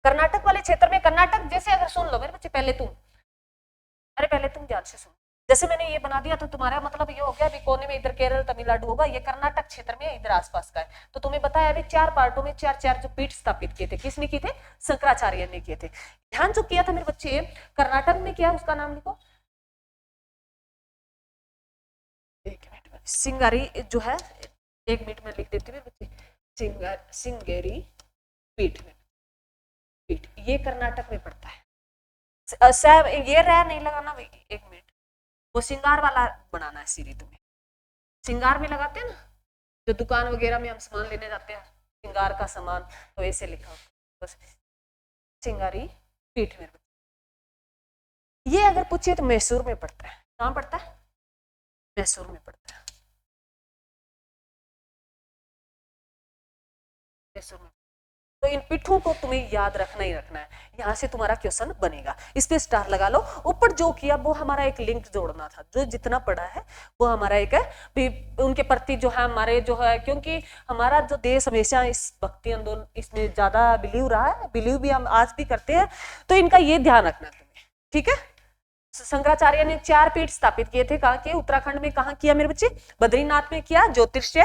कर्नाटक वाले क्षेत्र में, कर्नाटक जैसे अगर सुन लो मेरे बच्चे, पहले तुम, अरे पहले तुम ध्यान से सुनो। जैसे मैंने ये बना दिया तो तुम्हारा मतलब ये हो गया, अभी कोने में इधर केरल तमिलनाडु होगा, ये कर्नाटक क्षेत्र में इधर आसपास का है। तो तुम्हें बताया अभी 4 पार्टों में 4 जो पीठ स्थापित किए थे, किसने किए थे? शंकराचार्य ने किए थे। ध्यान जो किया था मेरे बच्चे कर्नाटक में, किया उसका नाम लिखो, एक मिनट में, सिंगारी जो है, एक मिनट में लिख देती हूँ बच्चे, सिंगेरी पीठ में, पीठ ये कर्नाटक में पड़ता है। ये रह नहीं लगाना भाई, एक मिनट, वो सिंगार वाला बनाना है सीरी तुम्हें। सिंगार में लगाते हैं ना, जो दुकान वगैरह में हम सामान लेने जाते हैं, सिंगार का सामान, तो ऐसे लिखा हो बस, सिंगारी पीठ में। ये अगर पूछिए तो मैसूर में पड़ता है। कहाँ पड़ता है? मैसूर में पड़ता है, मैसूर में। तो इन पीठों को तुम्हें याद रखना ही रखना है, यहाँ से तुम्हारा क्वेश्चन बनेगा। इस पे स्टार लगा लो। ऊपर जो किया वो हमारा एक लिंक जोड़ना था, जो जितना पड़ा है वो हमारा एक है भी उनके प्रति जो है हमारे जो है, क्योंकि हमारा जो देश हमेशा इस भक्ति आंदोलन इसमें ज्यादा बिलीव रहा है, बिलीव भी हम आज भी करते हैं, तो इनका ये ध्यान रखना तुम्हें, ठीक है। शंकराचार्य ने 4 पीठ स्थापित किए थे, कहाँ के? उत्तराखंड में। कहाँ किया मेरे बच्चे? बद्रीनाथ में किया ज्योतिषीय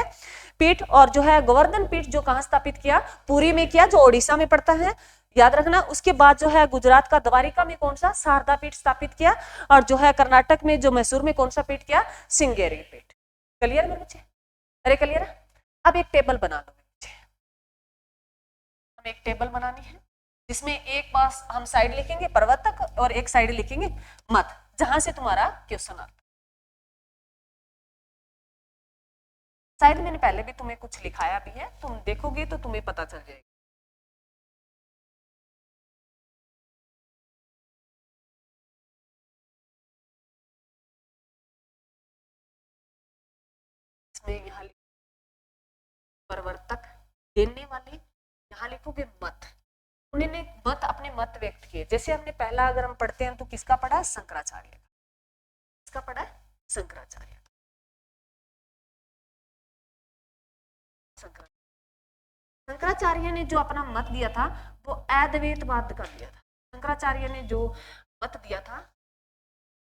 पीठ, और जो है गोवर्धन पीठ जो कहाँ स्थापित किया? पुरी में किया, जो ओडिशा में पड़ता है, याद रखना। उसके बाद जो है गुजरात का द्वारिका में कौन सा? शारदा पीठ स्थापित किया, और जो है कर्नाटक में जो मैसूर में कौन सा पीठ किया? सिंगेरी पीठ। क्लियर मेरे बच्चे? अरे क्लियर है? अब एक टेबल बना लो बच्चे, हमें एक टेबल बनानी है जिसमें एक पास हम साइड लिखेंगे प्रवर्तक और एक साइड लिखेंगे मत, जहां से तुम्हारा क्वेश्चन आता। शायद मैंने पहले भी तुम्हें कुछ लिखाया भी है, तुम देखोगे तो तुम्हें पता चल जाएगा। इसमें यहाँ प्रवर्तक, देने वाले, यहाँ लिखोगे मत, उन्होंने अपने मत व्यक्त किए। जैसे हमने पहला अगर हम पढ़ते हैं तो किसका पढ़ा? शंकराचार्य का। किसका पढ़ा? शंकराचार्य। शंकराचार्य ने जो अपना मत दिया था वो अद्वैतवाद का दिया था। शंकराचार्य ने जो मत दिया था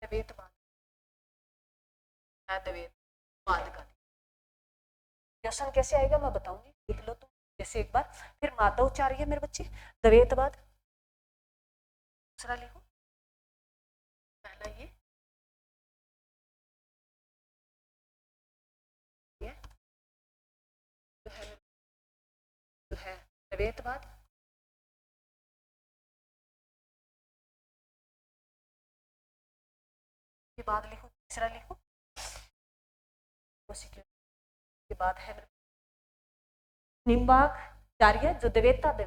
अद्वैतवाद का। क्वेश्चन कैसे आएगा मैं बताऊंगी, लिख लो तुम जैसे एक बार। फिर माधवाचार्य मेरे बच्चे द्वैतवाद। दूसरा लिखो, पहला ये जो है द्वैतवाद। के बाद लिखो तीसरा लिखो, के बाद है निम्बार्काचार्य जो द्वैतवाद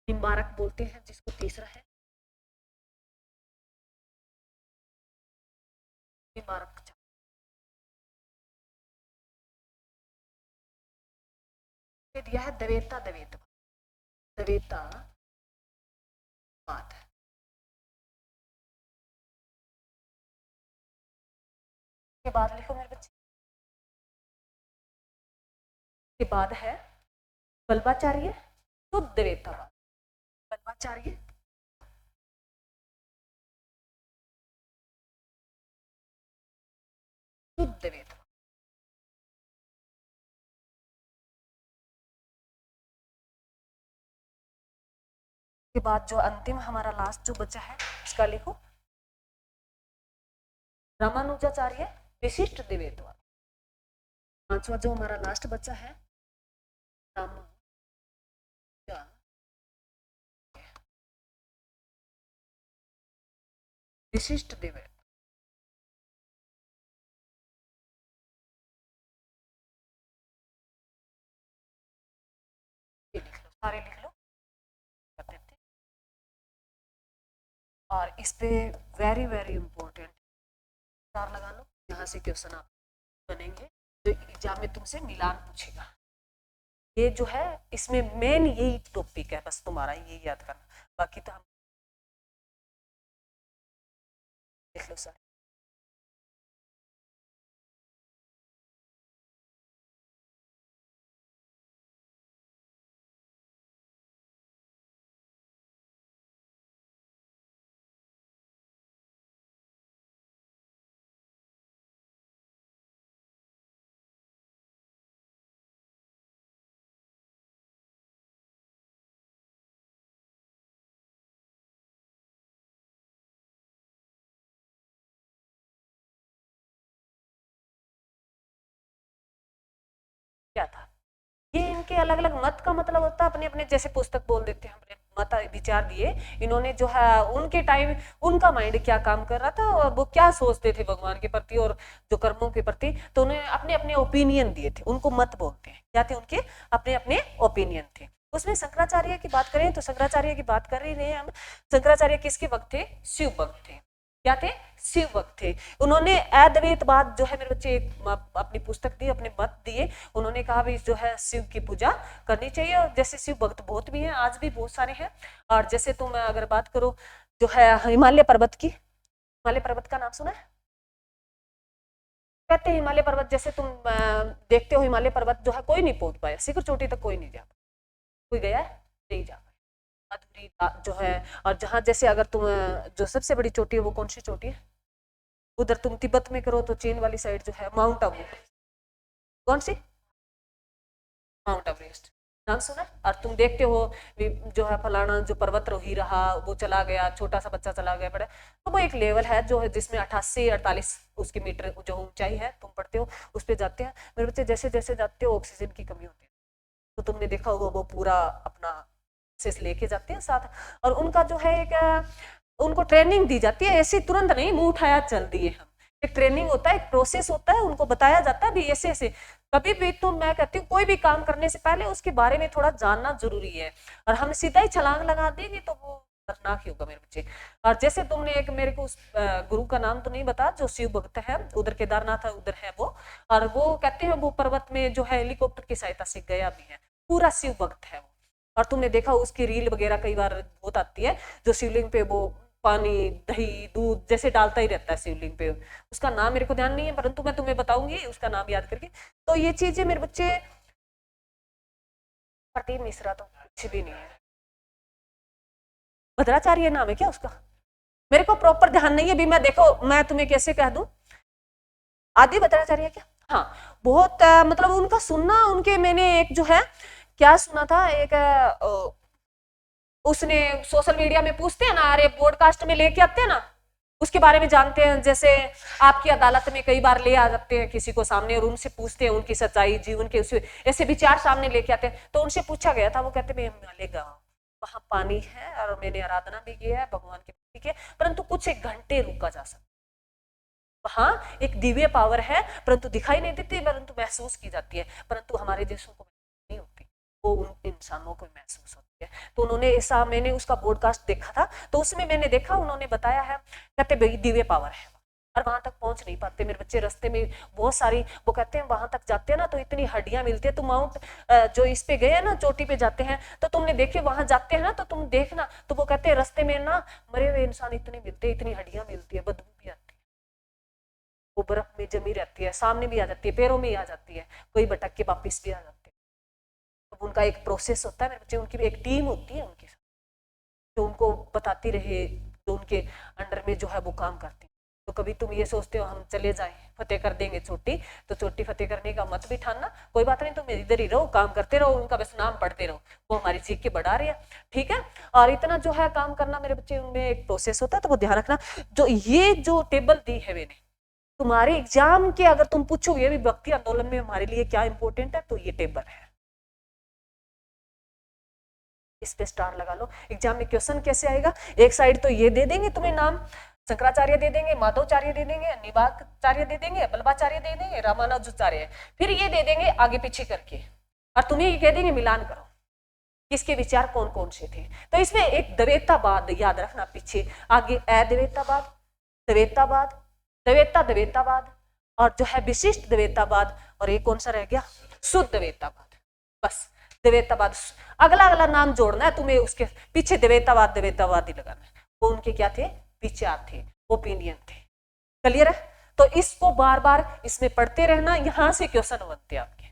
निम्बारक बोलते हैं जिसको। तीसरा है निम्बारक। दिया है द्वैतवाद के बाद लिखो मेरे बच्चे, के बाद है वल्लभाचार्य शुद्ध द्वैतवाद। वल्लभाचार्य शुद्ध द्वैतवाद। के बाद जो अंतिम हमारा लास्ट जो बचा है उसका लिखो रामानुजाचार्य विशिष्ट द्वैतवाद। पांचवा जो हमारा लास्ट बचा है विशिष्ट द्वैतवाद। लिख लो, सारे लिख लो। और इस पे वेरी वेरी इंपॉर्टेंट स्टार लगा लो, यहाँ से क्वेश्चन आप बनेंगे जो एग्जाम में तुमसे मिलान पूछेगा। ये जो है इसमें मेन यही टॉपिक है, बस तुम्हारा ये याद करना, बाकी तो हम देख लो सर। क्या था ये इनके अलग अलग मत का मतलब होता है अपने अपने, जैसे पुस्तक बोल देते हैं अपने मत विचार दिए इन्होंने जो है उनके टाइम उनका माइंड क्या काम कर रहा था और वो क्या सोचते थे भगवान के प्रति और जो कर्मों के प्रति, तो उन्हें अपने अपने ओपिनियन दिए थे, उनको मत बोलते हैं। क्या थे उनके अपने अपने ओपिनियन थे। उसमें शंकराचार्य की बात करें तो शंकराचार्य की बात कर ही रहे हैं हम। शंकराचार्य किसके वक्त थे? शिव भक्त थे। क्या थे? शिव भक्त थे। उन्होंने अद्वैतवाद जो है मेरे बच्चे एक अपनी पुस्तक दी, अपने मत दिए। उन्होंने कहा भी जो है शिव की पूजा करनी चाहिए और जैसे शिव भक्त बहुत भी हैं, आज भी बहुत सारे हैं। और जैसे तुम अगर बात करो जो है हिमालय पर्वत की, हिमालय पर्वत का नाम सुना है? कहते हैं हिमालय पर्वत, जैसे तुम देखते हो हिमालय पर्वत जो है कोई नहीं पहुंच पाया, शिखर चोटी तक कोई नहीं जा पाया। कोई गया है? नहीं जा पाया, अधूरी जो है। और जहां जैसे अगर तुम जो सबसे बड़ी चोटी है वो कौन सी चोटी है? उधर तुम तिब्बत में करो तो चीन वाली साइड जो है माउंट आबू। कौन सी? माउंट एवरेस्ट नाम सुना। और तुम देखते हो जो है फलाना जो पर्वतरोही रहा वो चला गया, छोटा सा बच्चा चला गया, बड़ा तो वो एक लेवल है जो है जिसमें 88-48 उसकी मीटर जो ऊंचाई है, तुम पढ़ते हो उस पर जाते हैं मेरे बच्चे। जैसे जैसे जाते हो ऑक्सीजन की कमी होती है, तो तुमने देखा होगा वो पूरा अपना से लेके जाते हैं साथ। और उनका जो है एक उनको ट्रेनिंग दी जाती है, ऐसे तुरंत नहीं मुंह उठाया चल दिए हम। एक ट्रेनिंग होता है, एक प्रोसेस होता है, उनको बताया जाता है भी ऐसे ऐसे। कभी भी तो मैं कहती हूँ कोई भी काम करने से पहले उसके बारे में थोड़ा जानना जरूरी है। और हम सीधा ही छलांग लगा देंगे तो वो खतरनाक ही होगा मेरे बच्चे। और जैसे तुमने एक मेरे को उस गुरु का नाम तो नहीं बता जो शिव भक्त है, उधर केदारनाथ है उधर है वो, और वो कहते हैं वो पर्वत में जो है हेलीकॉप्टर की सहायता से गया भी है। पूरा शिव भक्त है वो। और तुमने देखा उसकी रील वगैरह कई बार बहुत आती है, जो शिवलिंग पे वो पानी दही दूध जैसे डालता ही रहता है शिवलिंग पे। उसका नाम मेरे को ध्यान नहीं है, परंतु मैं तुम्हें बताऊंगी उसका नाम याद करके। तो ये चीजें मेरे बच्चे, प्रतीक मिश्रा तो कुछ भी नहीं है, भद्राचार्य नाम है क्या उसका, मेरे को प्रॉपर ध्यान नहीं है अभी। मैं देखो मैं तुम्हें कैसे कह दूं, आदि भद्राचार्य क्या, हाँ बहुत मतलब उनका सुनना, उनके मैंने एक जो है क्या सुना था, एक उसने सोशल मीडिया में पूछते हैं ना, अरे पॉडकास्ट में लेके आते हैं ना, उसके बारे में जानते हैं। जैसे आपकी अदालत में कई बार ले आ जाते हैं किसी को सामने और उनसे पूछते हैं उनकी सच्चाई जीवन के, उसे ऐसे विचार सामने लेके आते हैं। तो उनसे पूछा गया था, वो कहते मैं हिमालय गया, वहां पानी है और मैंने आराधना भी की है भगवान के प्रति के, परंतु कुछ एक घंटे रुका जा सकता, वहां एक दिव्य पावर है परंतु दिखाई नहीं देती, परंतु महसूस की जाती है, परंतु हमारे देशों को नहीं होती, वो उन इंसानों को महसूस होती है। तो उन्होंने ऐसा, मैंने उसका पॉडकास्ट देखा था, तो उसमें मैंने देखा उन्होंने बताया है, कहते भाई दिव्य पावर है और वहां तक पहुंच नहीं पाते मेरे बच्चे, रास्ते में बहुत सारी, वो कहते हैं वहां तक जाते हैं ना तो इतनी हड्डियां मिलती है। तुम माउंट जो इस पे गए ना, चोटी पे जाते हैं, तो तुमने देखे वहां जाते हैं ना, तो तुम देखना, तो वो कहते हैं रास्ते में ना मरे हुए इंसान इतने मिलते हैं, इतनी हड्डियां मिलती है, बदबू भी आती है, वो बर्फ में जमी रहती है, सामने भी आ जाती है, पैरों में ही आ जाती है, कोई भटक के वापिस भी आ जाती है। तो उनका एक प्रोसेस होता है मेरे बच्चे, उनकी एक टीम होती है उनके साथ, जो उनको बताती रहे, जो उनके अंडर में जो है वो काम करती है। तो कभी तुम ये सोचते हो हम चले जाएं फतेह कर देंगे चोटी, तो चोटी फतेह करने का मत भी ठानना, कोई बात नहीं, तुम इधर ही रहो, काम करते रहो, उनका बस नाम पढ़ते रहो, वो हमारी सीख के बढ़ा रही है, ठीक है। और इतना जो है काम करना मेरे बच्चे, उनमें एक प्रोसेस होता है, तो वो ध्यान रखना। जो ये जो टेबल दी है मैंने, तुम्हारे एग्जाम के अगर तुम पूछोगे भी भक्ति आंदोलन में हमारे लिए क्या इंपॉर्टेंट है, तो ये टेबल है, इस पे स्टार लगा लो। एग्जाम में क्वेश्चन कैसे आएगा, एक साइड तो ये दे देंगे तुम्हें नाम, शंकराचार्य दे देंगे, माधवाचार्य दे देंगे, निवाचार्य दे देंगे, बल्लभाचार्य दे देंगे, रामानुजाचार्य, फिर ये दे देंगे आगे पीछे करके, और तुम्हें ये कह देंगे मिलान करो किसके विचार कौन कौन से थे। तो इसमें एक द्वैतावाद याद रखना, पीछे आगे अद्वैतावाद, द्वैतावाद, द्वैतावाद, और जो है विशिष्ट द्वैतावाद, और एक कौन सा रह गया, शुद्ध द्वैतावाद। बस द्वैतावाद, अगला अगला नाम जोड़ना है तुम्हें, उसके पीछे द्वैतावाद ही लगाना है। वो उनके क्या थे, विचार थे, ओपिनियन थे, क्लियर है। तो इसको बार बार इसमें पढ़ते रहना, यहां से क्वेश्चन बनते हैं आपके।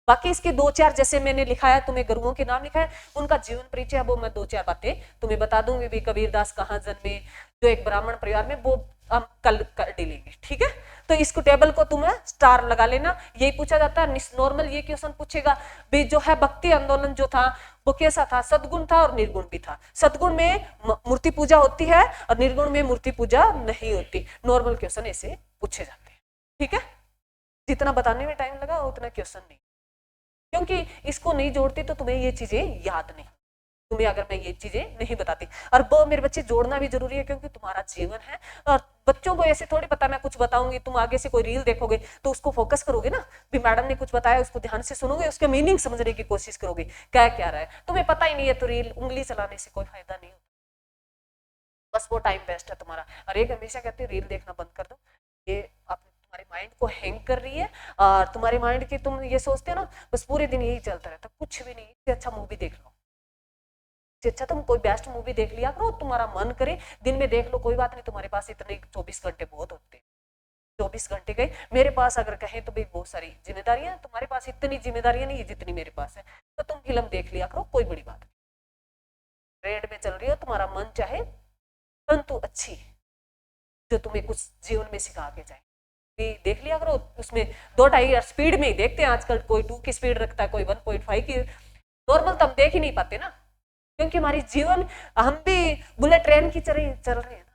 बाकी इसके दो चार जैसे मैंने लिखा है, तुम्हें गुरुओं के नाम लिखा है, उनका जीवन परिचय, वो मैं दो चार बातें तुम्हें बता दूंगी भी, कबीरदास कहाँ जन्मे, जो एक ब्राह्मण परिवार में, वो हम कल लेंगे, ठीक है। तो इसको टेबल को तुम्हें स्टार लगा लेना, यही पूछा जाता है नॉर्मल, ये क्वेश्चन पूछेगा भी जो है भक्ति आंदोलन जो था वो कैसा था, सदगुण था और निर्गुण भी था, सदगुण में मूर्ति पूजा होती है और निर्गुण में मूर्ति पूजा नहीं होती, नॉर्मल क्वेश्चन ऐसे पूछे जाते हैं, ठीक है। जितना बताने में टाइम लगा उतना क्वेश्चन नहीं, क्योंकि इसको नहीं जोड़ते तो तुम्हें ये चीजें याद नहीं, तुम्हें अगर मैं ये चीजें नहीं बताती। और वो मेरे बच्चे जोड़ना भी जरूरी है, क्योंकि तुम्हारा जीवन है, और बच्चों को ऐसे थोड़ी पता मैं कुछ बताऊंगी, तुम आगे से कोई रील देखोगे तो उसको फोकस करोगे ना, भी मैडम ने कुछ बताया उसको ध्यान से सुनोगे, उसके मीनिंग समझने की कोशिश करोगे, क्या क्या रहा है, तुम्हें पता ही नहीं है तो रील उंगली चलाने से कोई फायदा नहीं होता, बस वो टाइम वेस्ट है तुम्हारा। और एक हमेशा कहते हैं रील देखना बंद कर दो, ये तुम्हारे माइंड को हैंग कर रही है, और तुम्हारे माइंड की तुम ये सोचते हो ना बस पूरे दिन यही चलता रहता, कुछ भी नहीं, इससे अच्छा मूवी देख लो, अच्छा तुम कोई बेस्ट मूवी देख लिया करो, तुम्हारा मन करे दिन में देख लो, कोई बात नहीं, तुम्हारे पास इतने 24 घंटे बहुत होते हैं, 24 घंटे गए, मेरे पास अगर कहें तो भाई बहुत सारी जिम्मेदारियां, तुम्हारे पास इतनी जिम्मेदारियां नहीं है जितनी मेरे पास है, तो तुम फिल्म देख लिया करो, कोई बड़ी बात नहीं, ट्रेंड में चल रही हो, तुम्हारा मन चाहे, परंतु अच्छी जो तुम्हें कुछ जीवन में सिखा के जाए, देख लिया करो, उसमें 2-2.5 स्पीड में ही देखते हैं आजकल, कोई 2 की स्पीड रखता है, कोई 1.5 की, नॉर्मल तो हम देख ही नहीं पाते ना, क्योंकि हमारी जीवन, हम भी बुलेट ट्रेन की तरह चल रहे हैं,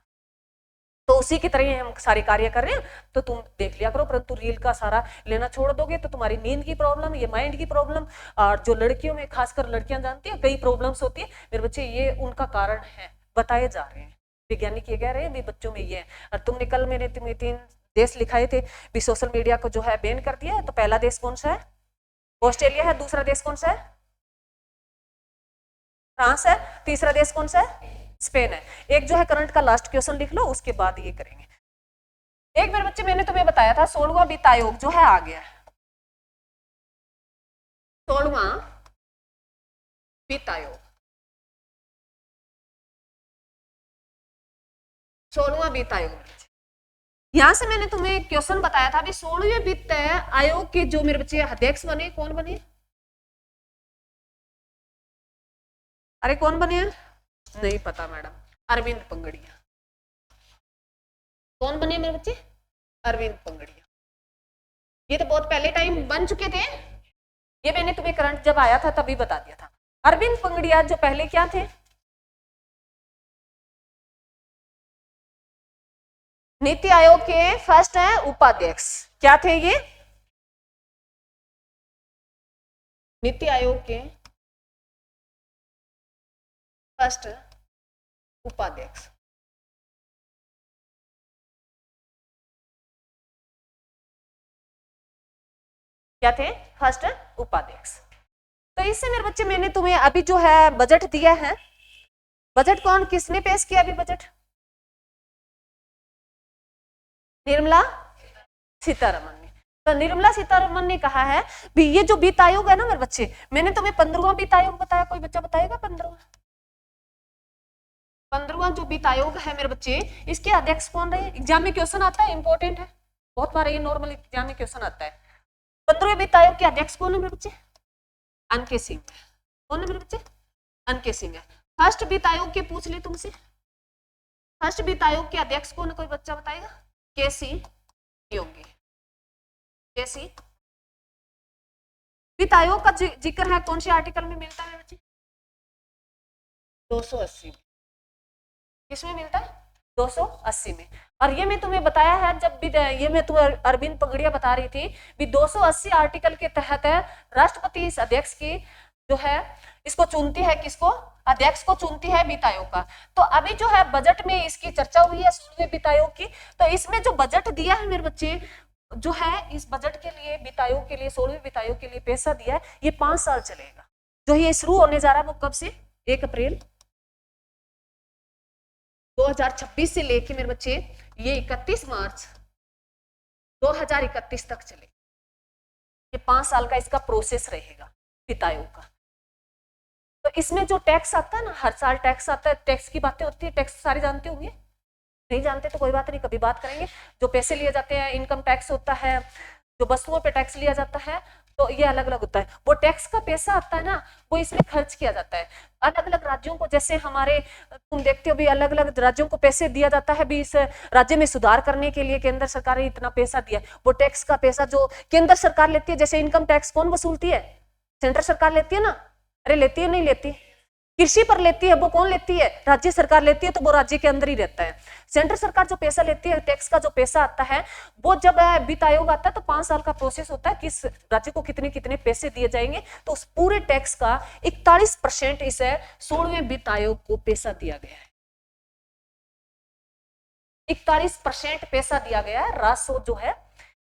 तो उसी की तरह हम सारे कार्य कर रहे हैं, तो तुम देख लिया करो, परंतु रील का सारा लेना छोड़ दोगे तो तुम्हारी नींद की प्रॉब्लम, ये माइंड की प्रॉब्लम, और जो लड़कियों में खासकर लड़कियां जानती हैं कई प्रॉब्लम्स होती है मेरे बच्चे, ये उनका कारण है, बताए जा रहे हैं, वैज्ञानिक ये कह रहे हैं भी बच्चों में ये है। और तुमने कल मेरे 3 देश लिखाए थे भी सोशल मीडिया को जो है बैन कर दिया है, तो पहला देश कौन सा है, ऑस्ट्रेलिया है, दूसरा देश कौन सा है, फ्रांस है, तीसरा देश कौन सा है, स्पेन है। एक जो है करंट का लास्ट क्वेश्चन लिख लो, उसके बाद ये करेंगे। एक मेरे बच्चे मैंने तुम्हें बताया था 16वां वित्त आयोग जो है आ गया है, 16वां वित्त आयोग, 16वां वित्त आयोग। यहां से मैंने तुम्हें क्वेश्चन बताया था, अभी 16वें वित्त आयोग के जो मेरे बच्चे अध्यक्ष बने, कौन बने? अरे कौन बने? नहीं पता मैडम, अरविंद पंगड़िया। कौन बने मेरे बच्चे? अरविंद पंगड़िया। ये तो बहुत पहले टाइम बन चुके थे, ये मैंने तुम्हें करंट जब आया था तभी बता दिया था। अरविंद पंगड़िया जो पहले क्या थे? नीति आयोग के फर्स्ट है उपाध्यक्ष। क्या थे ये? नीति आयोग के फर्स्ट उपाध्यक्ष। क्या थे? फर्स्ट उपाध्यक्ष। तो इससे मेरे बच्चे मैंने तुम्हें अभी जो है बजट दिया है, बजट कौन किसने पेश किया अभी बजट? निर्मला सीतारमन ने। तो निर्मला सीतारमन ने कहा है भी ये जो वित्त आयोग है ना मेरे बच्चे, मैंने तुम्हें 15वां वित्त आयोग बताया, कोई बच्चा बताएगा 15वां जो वित्त आयोग है मेरे बच्चे, इसके अध्यक्ष कौन रहे? एग्जाम में क्वेश्चन आता है, इंपॉर्टेंट है, बहुत बार ये नॉर्मल एग्जाम में क्वेश्चन आता है। 15वें वित्त आयोग के अध्यक्ष कौन है मेरे बच्चे? अनके सिंह। कौन है मेरे बच्चे? अनके सिंह है। फर्स्ट वित्त आयोग के पूछ ले तुमसे, फर्स्ट वित्त आयोग के अध्यक्ष कौन है, कोई बच्चा बताएगा? केसी योगी। केसी। वित्त आयोग का जिक्र है कौन से आर्टिकल में मिलता है बच्चे? 280। किसमें मिलता है? 280 में। और ये मैं तुम्हें बताया है जब भी, ये मैं तुम्हें अरविंद पगड़िया बता रही थी भी 280 आर्टिकल के तहत है राष्ट्रपति इस अध्यक्ष की जो है इसको चुनती है, किसको? अध्यक्ष को चुनती है वित्त आयोग का। तो अभी जो है बजट में इसकी चर्चा हुई है 16वें वित्त आयोग की। तो इसमें जो बजट दिया है मेरे बच्चे, जो है इस बजट के लिए वित्त आयोग के लिए 16वें वित्त आयोग के लिए पैसा दिया है, ये 5 साल चलेगा। जो ये शुरू होने जा रहा है वो कब से? 1 अप्रैल 2026 से लेके मेरे बच्चे ये 31 मार्च 2031 तक चले। ये 5 साल का इसका प्रोसेस रहेगा वित्त आयोग का। तो इसमें जो टैक्स आता है ना, हर साल टैक्स आता है, टैक्स की बातें होती है, टैक्स सारे जानते होंगे, नहीं जानते तो कोई बात नहीं, कभी बात करेंगे। जो पैसे लिए जाते हैं, इनकम टैक्स होता है, जो वस्तुओं पे टैक्स लिया जाता है, तो ये अलग अलग होता है। वो टैक्स का पैसा आता है ना, वो इसमें खर्च किया जाता है अलग अलग राज्यों को। जैसे हमारे तुम देखते हो भी अलग अलग राज्यों को पैसे दिया जाता है भी, इस राज्य में सुधार करने के लिए केंद्र सरकार ने इतना पैसा दिया। वो टैक्स का पैसा जो केंद्र सरकार लेती है, जैसे इनकम टैक्स कौन वसूलती है? सेंट्रल सरकार लेती है ना। अरे लेती है, नहीं लेती? कृषि पर लेती है, वो कौन लेती है? राज्य सरकार लेती है, तो वो राज्य के अंदर ही रहता है। सेंट्रल सरकार जो पैसा लेती है, टैक्स का जो पैसा आता है, वो जब वित्त आयोग आता है तो 5 साल का प्रोसेस होता है कि इस राज्य को कितने कितने पैसे दिए जाएंगे। तो उस पूरे टैक्स का 41% इसे 16वें वित्त आयोग को पैसा दिया गया है। 41% पैसा दिया गया है। राजस्व जो है,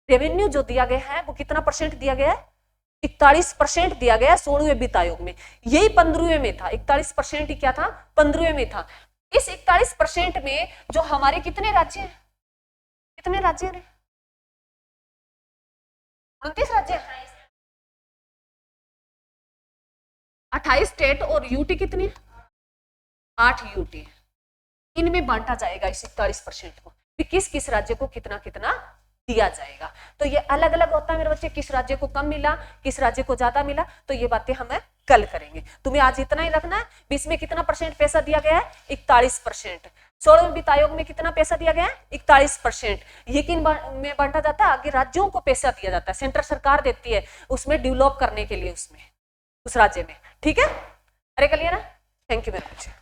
रेवेन्यू जो दिया गया है, वो कितना परसेंट दिया गया है? 41% दिया गया 16वें वित्त आयोग में। यही 15वें में था। 41% ही क्या था? 15वें में था। इस 41% में जो हमारे कितने राज्य हैं? कितने राज्य हैं? 29 राज्य, 28 स्टेट और यूटी कितनी? 8 यूटी। इनमें बांटा जाएगा इस 41% को, किस किस राज्य को कितना कितना दिया जाएगा। तो ये अलग अलग होता है मेरे बच्चे, किस राज्य को कम मिला, किस राज्य को ज्यादा मिला। तो ये बातें हमें कल करेंगे। तुम्हें आज इतना ही रखना है। इसमें कितना परसेंट पैसा दिया गया है? 41%। 16वें वित्त आयोग में कितना पैसा दिया गया है? 41%। ये किन में बांटा जाता है? आगे राज्यों को पैसा दिया जाता है, सेंट्रल सरकार देती है उसमें डेवलप करने के लिए, उसमें उस राज्य में। ठीक है? अरे क्लियर है? थैंक यू मेरे बच्चे।